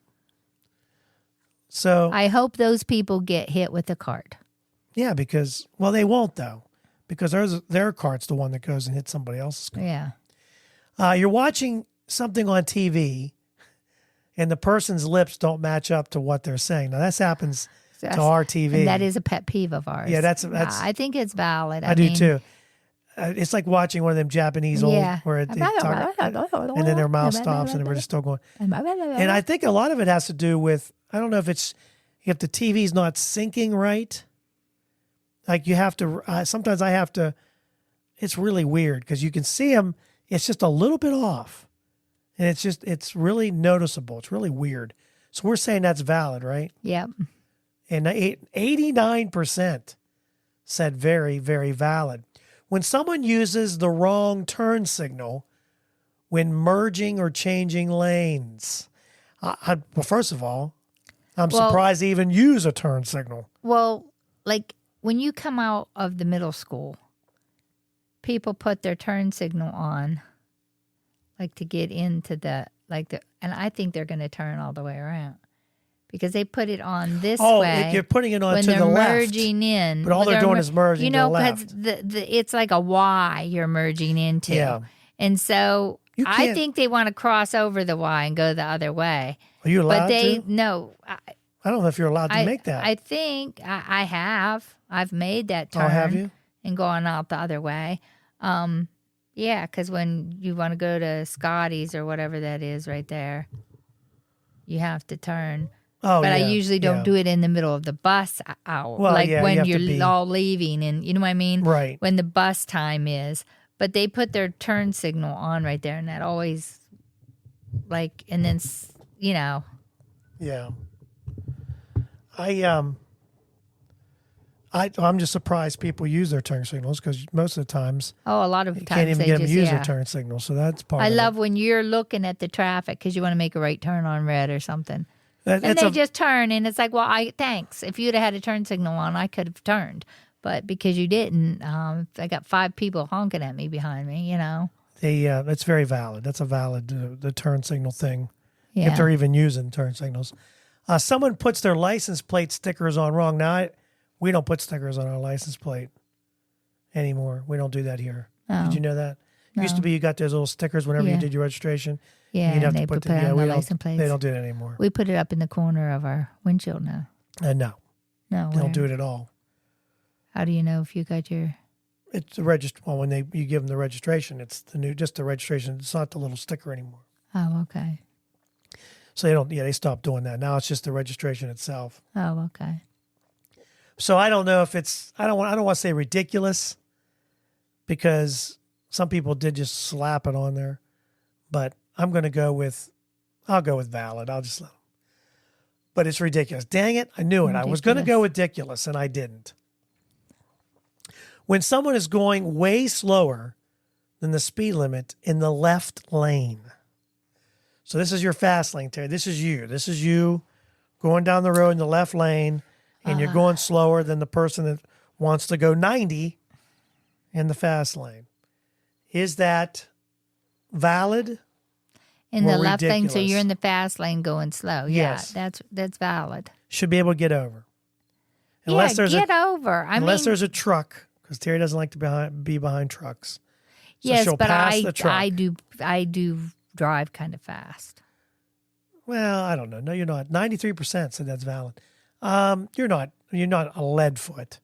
So I hope those people get hit with the cart. Yeah, because they won't though, because their cart's the one that goes and hits somebody else's car. Yeah. You're watching something on TV, and the person's lips don't match up to what they're saying. Now, this happens to our TV. And that is a pet peeve of ours. Yeah, that's. I think it's valid. I do too. It's like watching one of them Japanese old where they talk, and then their mouth stops and we're just still going. And I think a lot of it has to do with, I don't know if the TV's not syncing right. Like you have to, sometimes I have to, it's really weird because you can see them, it's just a little bit off. And it's really noticeable. It's really weird. So we're saying that's valid, right? Yep. And 89% said very, very valid. When someone uses the wrong turn signal when merging or changing lanes, well, first of all, I'm surprised they even use a turn signal. Well, like when you come out of the middle school, people put their turn signal on, like to get into and I think they're going to turn all the way around. Because they put it on this way. Oh, you're putting it on when to the left. they're merging in. But all they're doing is merging to the left. It's like a Y you're merging into. Yeah. And so I think they want to cross over the Y and go the other way. Are you allowed to? No. I don't know if you're allowed to make that. I think I have. I've made that turn. Oh, have you? And gone out the other way. Yeah, because when you want to go to Scotty's or whatever that is right there, you have to turn. Oh, but I usually don't do it in the middle of the bus hour, well, when you're all leaving, and you know what I mean? Right. When the bus time is. But they put their turn signal on right there, and that always, and then, Yeah. I'm just surprised people use their turn signals because most of the times. Oh, a lot of times you can't even get them to use their turn signal, so that's part of it. I love when you're looking at the traffic because you want to make a right turn on red or something. And they just turn, and it's like, well, thanks. If you'd have had a turn signal on, I could have turned. But because you didn't, I got 5 people honking at me behind me, It's very valid. That's a valid, the turn signal thing, yeah. if they're even using turn signals. Someone puts their license plate stickers on wrong. Now, we don't put stickers on our license plate anymore. We don't do that here. Oh. Did you know that? No. Used to be you got those little stickers whenever you did your registration. Yeah, you'd have and to they put it on the license plates. They don't do it anymore. We put it up in the corner of our windshield now. No. No, They don't do it at all. How do you know if you got your... It's the Well, when you give them the registration, it's just the registration. It's not the little sticker anymore. Oh, okay. So they don't. Yeah, they stopped doing that. Now it's just the registration itself. Oh, okay. So I don't know if it's. I don't want to say ridiculous, because some people did just slap it on there, but I'm going to go with. I'll go with valid. I'll just let them. But it's ridiculous. Dang it! I knew it. I was going to go ridiculous, and I didn't. When someone is going way slower than the speed limit in the left lane. So this is your fast lane, Terry. This is you. This is you going down the road in the left lane, and you're going slower than the person that wants to go 90 in the fast lane. Is that valid? In the or left lane, so ridiculous? you're in the fast lane going slow. Yeah, Yes. that's valid. Should be able to get over. Unless there's get over. unless there's a truck, because Terry doesn't like to be behind trucks. So yes, she'll but pass the truck. I do drive kind of fast. Well, I don't know. No, you're not. 93% said that's valid. You're not a lead foot.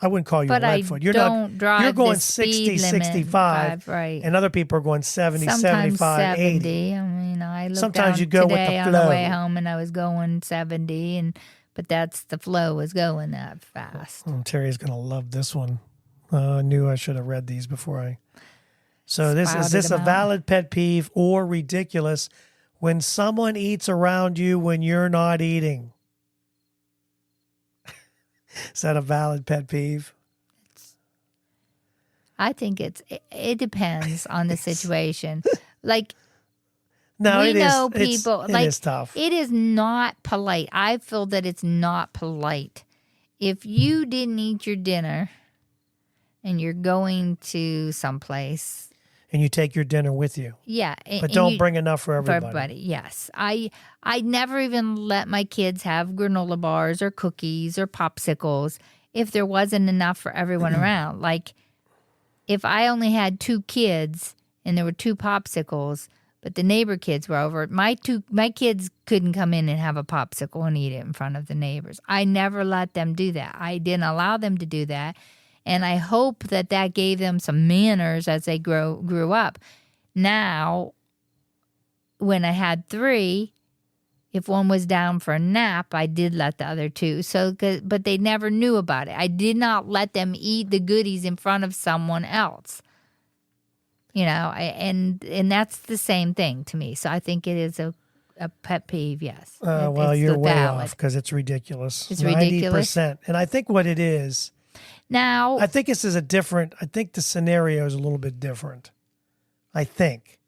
I wouldn't call you But a I lead foot. You're don't not. drive You're going the 60, speed limit, 65, right? and other people are going 70, Sometimes 75, 80. 70. I mean, I looked Sometimes down you go with the today on the flow. way home, and I was going 70, but that's the flow was going that fast. Oh, Terry's going to love this one. I knew I should have read these before I. So is Spouted this a them out. valid pet peeve or ridiculous when someone eats around you when you're not eating? Is that a valid pet peeve? I think it depends on the situation. Like No, we it is. know It's- people it like is tough. it is not polite. I feel that it's not polite. If you didn't eat your dinner and you're going to someplace, And you take your dinner with you, yeah, but don't bring enough for everybody. Yes, I never even let my kids have granola bars or cookies or popsicles if there wasn't enough for everyone around. Like if I only had 2 kids and there were 2 popsicles, but the neighbor kids were over, my kids couldn't come in and have a popsicle and eat it in front of the neighbors. I never let them do that. I didn't allow them to do that. And I hope that gave them some manners as they grew up. Now, when I had 3, if one was down for a nap, I did let the other 2. But they never knew about it. I did not let them eat the goodies in front of someone else. And that's the same thing to me. So I think it is a pet peeve, yes. Well, It's you're way valid. off because it's ridiculous. It's ridiculous? 90%. And I think what it is, Now, I think I think the scenario is a little bit different. I think.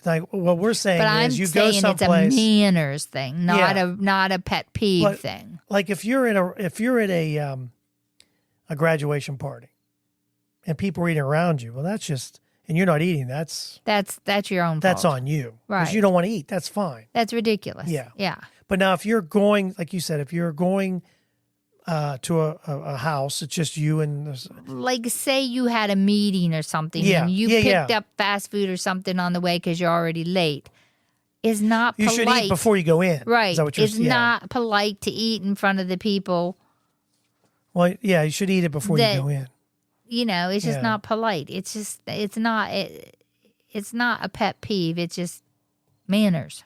Like what we're saying but I'm is you saying go someplace. it's a manners thing, not Yeah. not a pet peeve But- thing. Like if you're at a graduation party and people are eating around you, well, that's just, and you're not eating, that's That's your own that's fault. on you. Right. Because you don't want to eat, that's fine. That's ridiculous. Yeah. Yeah. But now if you're going, like you said, if you're going to a house, it's just you and Like say you had a meeting or something Yeah. and you Yeah, picked up fast food or something on the way because you're already late. Is not you polite. should eat before you go in. Right. Is that what you're It's yeah. not polite to eat in front of the people. Well, yeah, you should eat it before that- you go in. It's just Yeah. not polite. It's just it's not a pet peeve. It's just manners.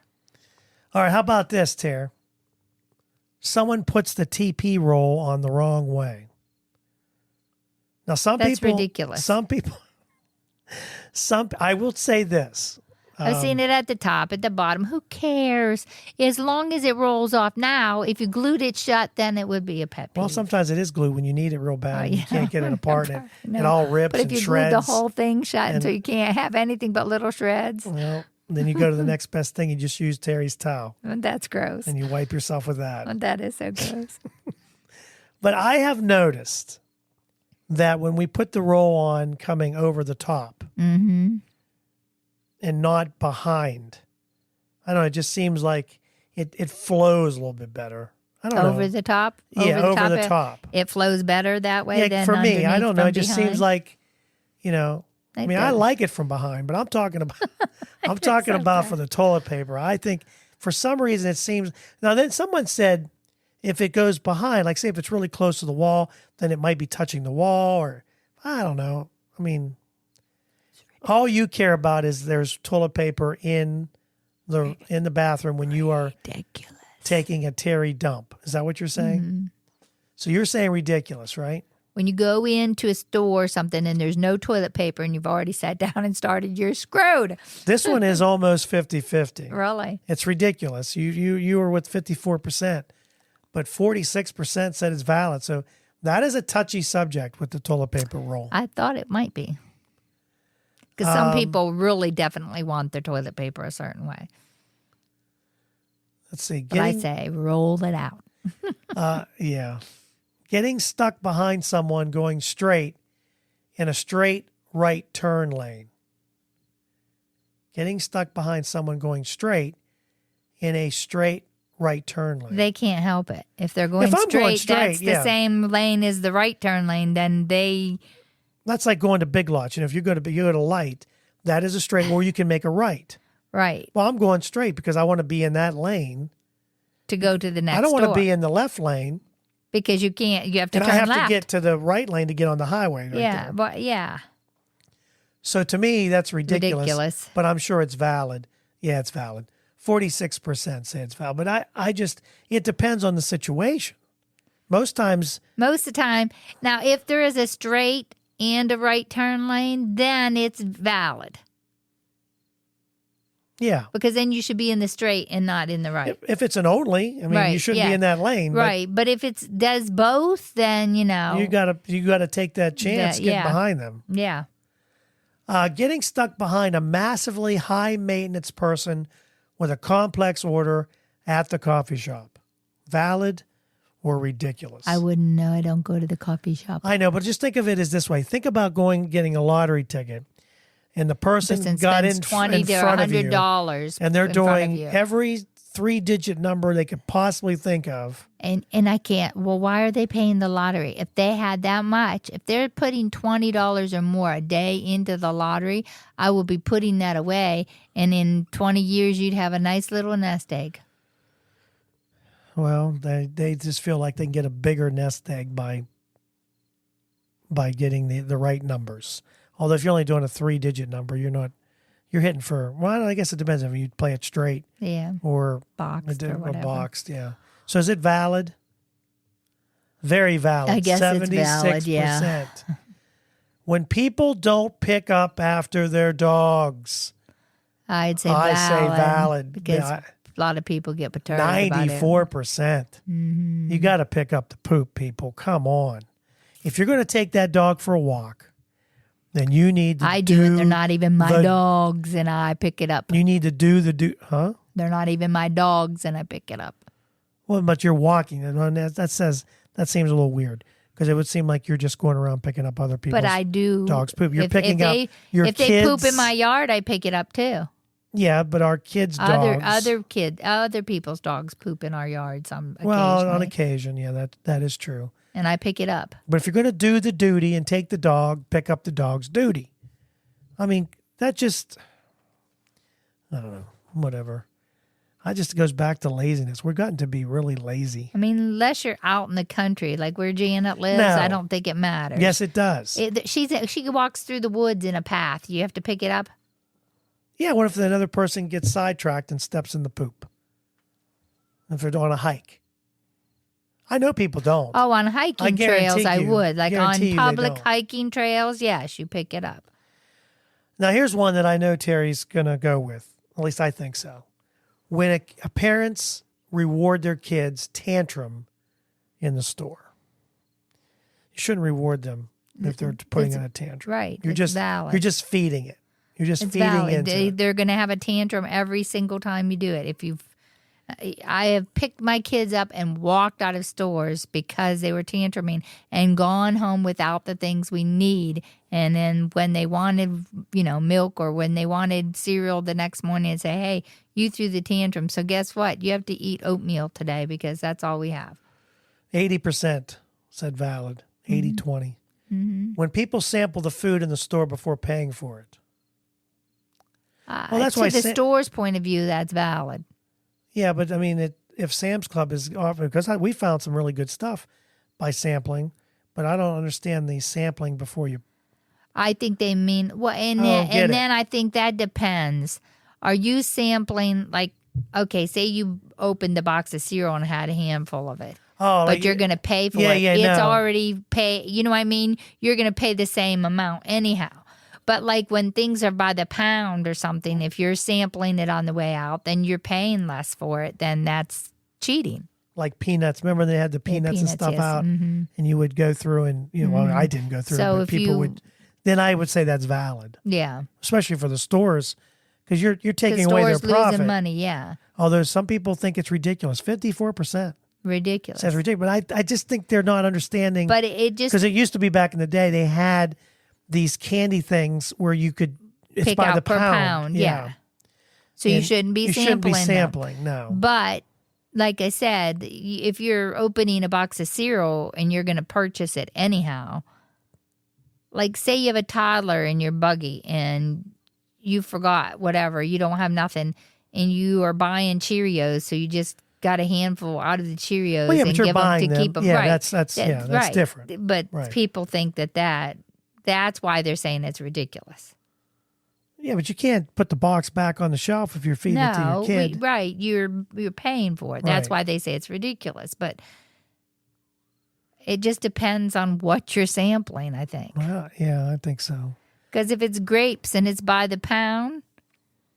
All right, how about this, Tara? Someone puts the TP roll on the wrong way. Now, That's ridiculous. Some people, I will say this. I've seen it at the top, at the bottom. Who cares? As long as it rolls off. Now, if you glued it shut, then it would be a pet peeve. Well, sometimes it is glue when you need it real bad. Oh, and You yeah. can't get it apart. And No. it all rips But if and you shreds. glued the whole thing shut until you can't have anything but little shreds, Well, then you go to the next best thing. You just use Terry's towel that's gross. and you wipe yourself with that. That is so gross. But I have noticed that when we put the roll on coming over the top Mm-hmm. and not behind, I don't know, it just seems like it flows a little bit better. I don't know. Over the top? Yeah, over the it- top. It flows better that way Yeah, than for me, I underneath don't know. from It just behind? seems like, I mean, I does. like it from behind, but I'm talking about for the toilet paper. I think for some reason it seems now. Then someone said if it goes behind, like say if it's really close to the wall, then it might be touching the wall, or I don't know. I mean, all you care about is there's toilet paper in the bathroom when you are Ridiculous. taking a Terry dump. Is that what you're saying? Mm-hmm. So you're saying ridiculous, right? When you go into a store or something and there's no toilet paper and you've already sat down and started, you're screwed. This one is almost 50-50. Really? It's ridiculous. You were with 54%, but 46% said it's valid. So that is a touchy subject with the toilet paper roll. I thought it might be. Because some people really definitely want their toilet paper a certain way. Let's see. But I say roll it out. Yeah. Getting stuck behind someone going straight in a straight right turn lane. Getting stuck behind someone going straight in a straight right turn lane. They can't help it. If they're going If I'm straight, going straight, that's yeah. the same lane as the right turn lane, then they... That's like going to Big Lots. If you go to light, that is a straight, or you can make a right. Right. Well, I'm going straight because I want to be in that lane. To go to the next I don't want to door. be in the left lane. Because you can't, you have to and turn I have left. to get to the right lane to get on the highway. Right yeah, there. but yeah. So to me, that's ridiculous. But I'm sure it's valid. Yeah, it's valid. 46% say it's valid. But I just, it depends on the situation. Most of the time. Now, if there is a straight and a right turn lane, then it's valid. Yeah. Because then you should be in the straight and not in the right. If it's an only, I mean, you shouldn't be in that lane. Right. But if it does both, then, you gotta take that chance, get behind them. Yeah. Getting stuck behind a massively high maintenance person with a complex order at the coffee shop. Valid or ridiculous? I wouldn't know. I don't go to the coffee shop. I know, but just think of it as this way. Think about getting a lottery ticket, and the person got in $20 to front of you, $100, and they're doing every 3-digit number they could possibly think of. And I can't. Well, why are they paying the lottery? If they had that much, if they're putting $20 or more a day into the lottery, I will be putting that away. And in 20 years, you'd have a nice little nest egg. Well, they just feel like they can get a bigger nest egg by getting the right numbers. Although if you're only doing a 3-digit number, you're hitting for, well, I guess it depends if you play it straight. Yeah. Or boxed or whatever. Boxed, yeah. So is it valid? Very valid. I guess 76%. It's valid, yeah. When people don't pick up after their dogs. I say valid. Because a lot of people get perturbed 94%. Mm-hmm. You got to pick up the poop, people. Come on. If you're going to take that dog for a walk, then you need to and they're not even my dogs, and I pick it up. You need to do huh? They're not even my dogs, and I pick it up. Well, but you're walking, and that seems a little weird because it would seem like you're just going around picking up other people's. But I do dogs poop. You're picking up your kids. If they poop in my yard, I pick it up too. Yeah, but our kids' dogs. Other people's dogs poop in our yards. On occasion, yeah, that is true. And I pick it up. But if you're going to do the duty and take the dog, pick up the dog's duty. I mean, that just, I don't know, whatever. It just goes back to laziness. We've gotten to be really lazy. I mean, unless you're out in the country, like where Janet lives, I don't think it matters. Yes, it does. She walks through the woods in a path. You have to pick it up? Yeah, what if another person gets sidetracked and steps in the poop? If they're on a hike. I know people don't. Oh, on hiking trails, I would. Like on public hiking trails, yes, you pick it up. Now, here's one that I know Terry's going to go with. At least I think so. When parents reward their kids' tantrum in the store. You shouldn't reward them if they're putting in a tantrum. Right. You're just feeding it. You're just feeding valid. into it. They're going to have a tantrum every single time you do it. I have picked my kids up and walked out of stores because they were tantruming and gone home without the things we need. And then when they wanted, milk or when they wanted cereal the next morning, and say, hey, you threw the tantrum. So guess what? You have to eat oatmeal today because that's all we have. 80% said valid. 80-20. Mm-hmm. When people sample the food in the store before paying for it. That's why the store's point of view, that's valid. Yeah, but I mean, if Sam's Club is offering, because we found some really good stuff by sampling, but I don't understand the sampling before you. I think they mean, then I think that depends. Are you sampling, say you opened the box of cereal and had a handful of it. Oh, but you're going to pay for it. It's already paid. You know what I mean? You're going to pay the same amount anyhow. But like when things are by the pound or something, if you're sampling it on the way out, then you're paying less for it. Then that's cheating. Like peanuts. Remember they had the peanuts and stuff out, and you would go through and, well, I didn't go through, but people would then I would say that's valid, Yeah. especially for the stores, because you're taking The away their store's profit. losing money, yeah. Although some people think it's ridiculous, 54% Ridiculous. says ridiculous. But I just think they're not understanding. But it just because it used to be back in the day, they had these candy things where you could it's pick by out the per pound. pound. Yeah. So you And shouldn't be you sampling. shouldn't be them. sampling. No. But like I said, if you're opening a box of cereal and you're going to purchase it anyhow, like say you have a toddler in your buggy and you forgot whatever, you don't have nothing, and you are buying Cheerios, so you just got a handful out of the Cheerios Well, yeah, but and you're give them buying to them. keep them Yeah, right. that's right. different. But Right. people think that's why they're saying it's ridiculous. Yeah, but you can't put the box back on the shelf if you're feeding it to your kid. Right. You're paying for it. That's Right. why they say it's ridiculous. But it just depends on what you're sampling, I think. Well, yeah, I think so. Because if it's grapes and it's by the pound,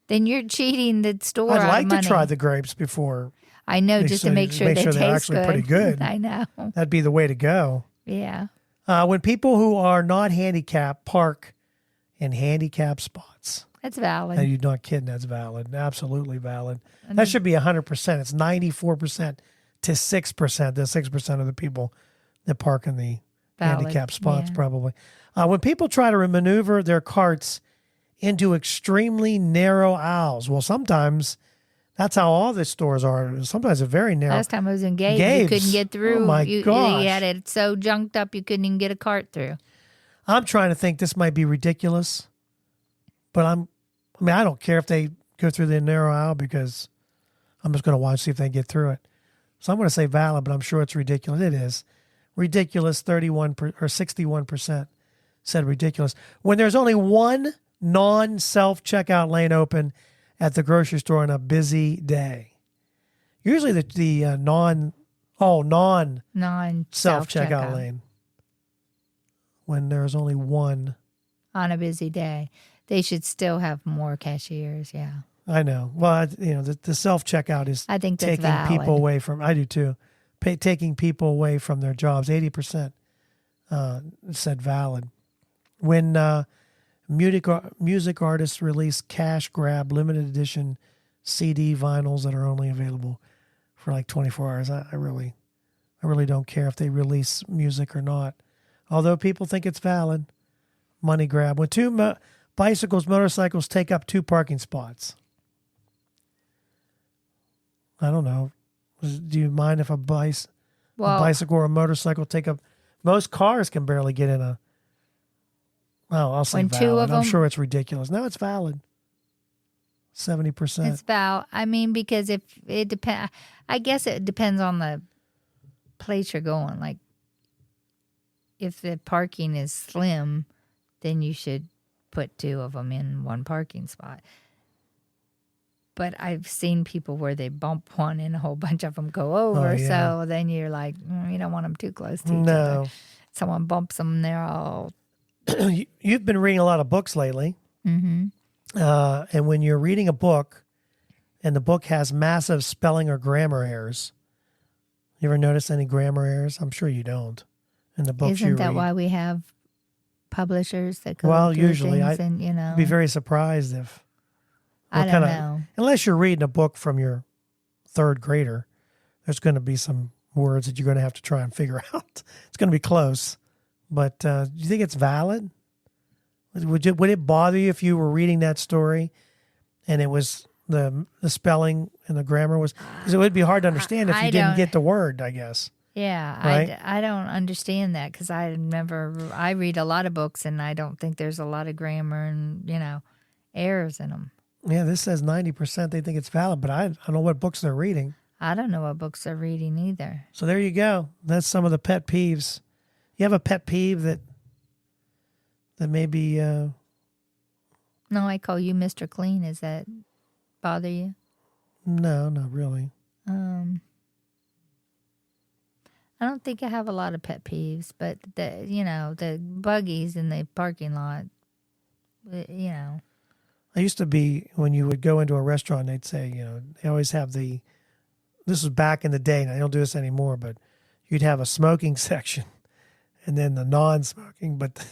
then you're cheating the store I'd out like of to money. try the grapes before. I know, just to make sure they they're taste actually good. pretty good. I know. That'd be the way to go. Yeah. When people who are not handicapped park in handicap spots. That's valid. No, you're not kidding. That's valid. Absolutely valid. That should be 100%. It's 94% to 6%. The 6% of the people that park in the Valid, handicap spots, yeah. probably. When people try to maneuver their carts into extremely narrow aisles, well, sometimes that's how all the stores are. Sometimes they're very narrow. Last time I was in Gabe's, Gabe's. you couldn't get through. Oh, my you gosh. had it so junked up you couldn't even get a cart through. I'm trying to think this might be ridiculous, but I don't care if they go through the narrow aisle because I'm just going to watch, see if they get through it. So I'm going to say valid, but I'm sure it's ridiculous. It is ridiculous. 61% said ridiculous. When there's only one non-self-checkout lane open at the grocery store on a busy day. Usually the non-self-checkout Non-self-checkout lane. When there's only one. on a busy day. They should still have more cashiers, yeah. I know. Well, the self-checkout is I think that's taking valid. people away from, I do too, taking people away from their jobs. 80% said valid. When music artists release cash grab limited edition CD vinyls that are only available for like 24 hours, I really don't care if they release music or not. Although people think it's valid. Money grab. When two motorcycles take up 2 parking spots. I don't know. Do you mind if a bicycle or a motorcycle take up? Most cars can barely get in a. Oh, I'll say When valid. two of I'm them- sure it's ridiculous. No, it's valid. 70%. It's about, because if it depends, I guess it depends on the place you're going. Like, if the parking is slim, then you should put 2 of them in one parking spot. But I've seen people where they bump one and a whole bunch of them go over. Oh, yeah. So then you're like, you don't want them too close to each No. other. Someone bumps them, they're all. You've been reading a lot of books lately. Mm-hmm. And when you're reading a book and the book has massive spelling or grammar errors, you ever notice any grammar errors? I'm sure you don't. In the books you Isn't that read. why we have publishers that go Well, through usually things and, I'd be very surprised if. I what don't kinda- know. Unless you're reading a book from your 3rd grader, there's going to be some words that you're going to have to try and figure out. It's going to be close. But do you think it's valid? Would it bother you if you were reading that story and it was the spelling and the grammar was, because it would be hard to understand if I you didn't don't- get the word, I guess. Yeah, Right? I don't understand that because I read a lot of books and I don't think there's a lot of grammar and, errors in them. Yeah, this says 90% they think it's valid, but I don't know what books they're reading. I don't know what books they're reading either. So there you go. That's some of the pet peeves. You have a pet peeve that maybe No, I call you Mr. Clean. Does that bother you? no, not really. I don't think I have a lot of pet peeves, but the buggies in the parking lot, I used to be, when you would go into a restaurant, they'd say, they always have this was back in the day, and I don't do this anymore, but you'd have a smoking section and then the non-smoking, but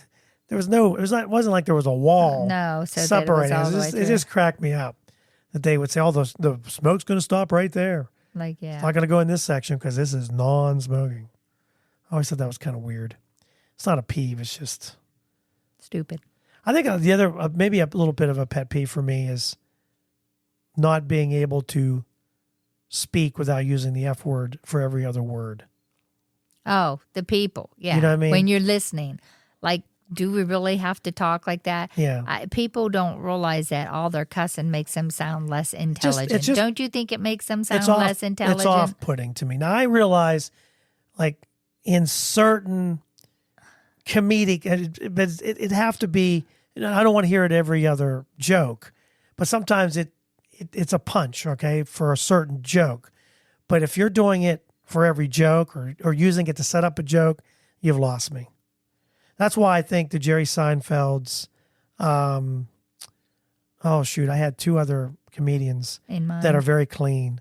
There was no, it wasn't like there was a wall No, so that it was separating. all the way It through. just cracked me up that they would say, "Oh, the smoke's going to stop right there. Like, yeah. It's not going to go in this section because this is non-smoking." I always thought that was kind of weird. It's not a peeve. It's just Stupid. I think the other, maybe a little bit of a pet peeve for me is not being able to speak without using the F word for every other word. Oh, the people. Yeah. You know what I mean? When you're listening. Like, do we really have to talk like that? Yeah. People don't realize that all their cussing makes them sound less intelligent. Don't you think it makes them sound less intelligent? It's off-putting to me. Now, I realize, like, in certain comedic, but it'd have to be, I don't want to hear it every other joke, but sometimes it's a punch, okay, for a certain joke. But if you're doing it for every joke or using it to set up a joke, you've lost me. That's why I think the Jerry Seinfeld's, I had two other comedians that are very clean.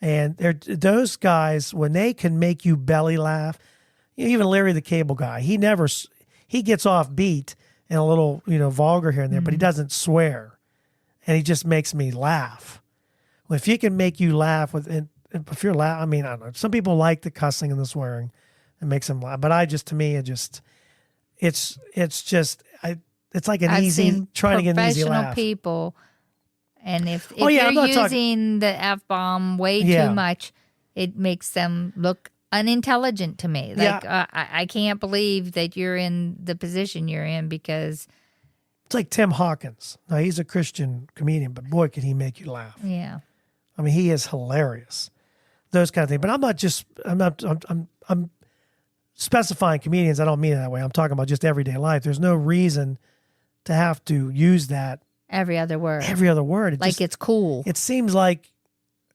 And those guys, when they can make you belly laugh, even Larry the Cable Guy, he gets off beat and a little, vulgar here and there, but he doesn't swear. And he just makes me laugh. Well, if he can make you laugh if you're laughing, I mean, I don't know. Some people like the cussing and the swearing. It makes them laugh. But it's like an easy, trying to get an easy laugh. Professional people, and if you're using the F-bomb way too much, it makes them look unintelligent to me. Like, I can't believe that you're in the position you're in because... It's like Tim Hawkins. Now, he's a Christian comedian, but boy, can he make you laugh. Yeah. I mean, he is hilarious. Those kind of things. But I'm specifying comedians. I don't mean it that way. I'm talking about just everyday life. There's no reason to have to use that. Every other word. It's cool. It seems like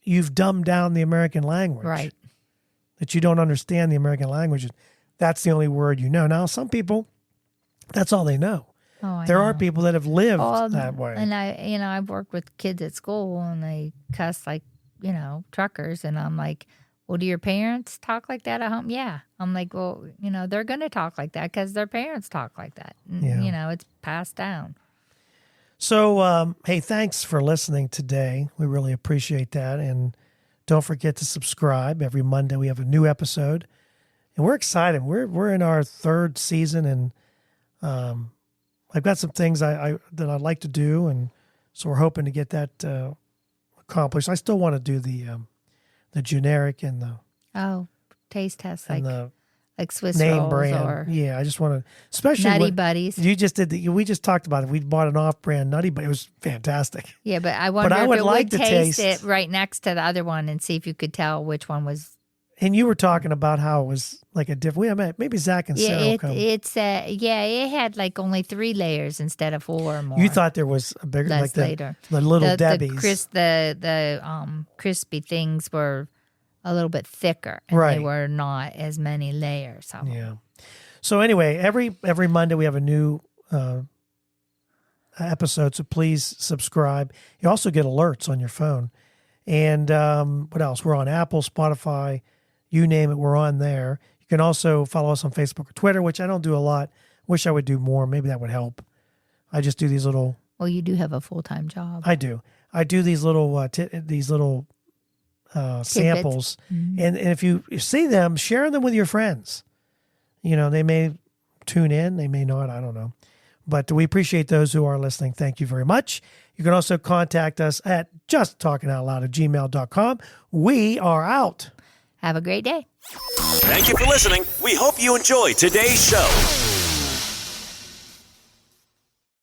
you've dumbed down the American language. Right. That you don't understand the American language. That's the only word you know. Now, some people, that's all they know. There are people that have lived that way. And I've worked with kids at school and they cuss like, truckers. And I'm like, well, do your parents talk like that at home? Yeah. I'm like, well, they're going to talk like that because their parents talk like that. Yeah. It's passed down. So, hey, thanks for listening today. We really appreciate that. And don't forget to subscribe. Every Monday we have a new episode. And we're excited. We're in our third season and I've got some things that I'd like to do, and so we're hoping to get that accomplished. I still want to do the generic and the taste tests like Swiss name rolls brand. or I just want to, especially Nutty Buddies. You just did we just talked about it. We bought an off-brand Nutty Buddy. It was fantastic. Yeah, but I wonder if it would taste it right next to the other one and see if you could tell which one was. And you were talking about how it was like a different. Maybe Zach and Sarah will come. It had like only 3 layers instead of 4 or more. You thought there was a bigger, like the little Debbie's. The crispy things were a little bit thicker, and they were not as many layers. Yeah. So anyway, every Monday we have a new episode. So please subscribe. You also get alerts on your phone. And what else? We're on Apple, Spotify. You name it, we're on there. You can also follow us on Facebook or Twitter, which I don't do a lot. Wish I would do more. Maybe that would help. I just do these little... Well, you do have a full-time job. I do. I do these little samples. Mm-hmm. And if you see them, share them with your friends. They may tune in. They may not. I don't know. But we appreciate those who are listening. Thank you very much. You can also contact us at justtalkingoutloud@gmail.com. We are out. Have a great day. Thank you for listening. We hope you enjoyed today's show.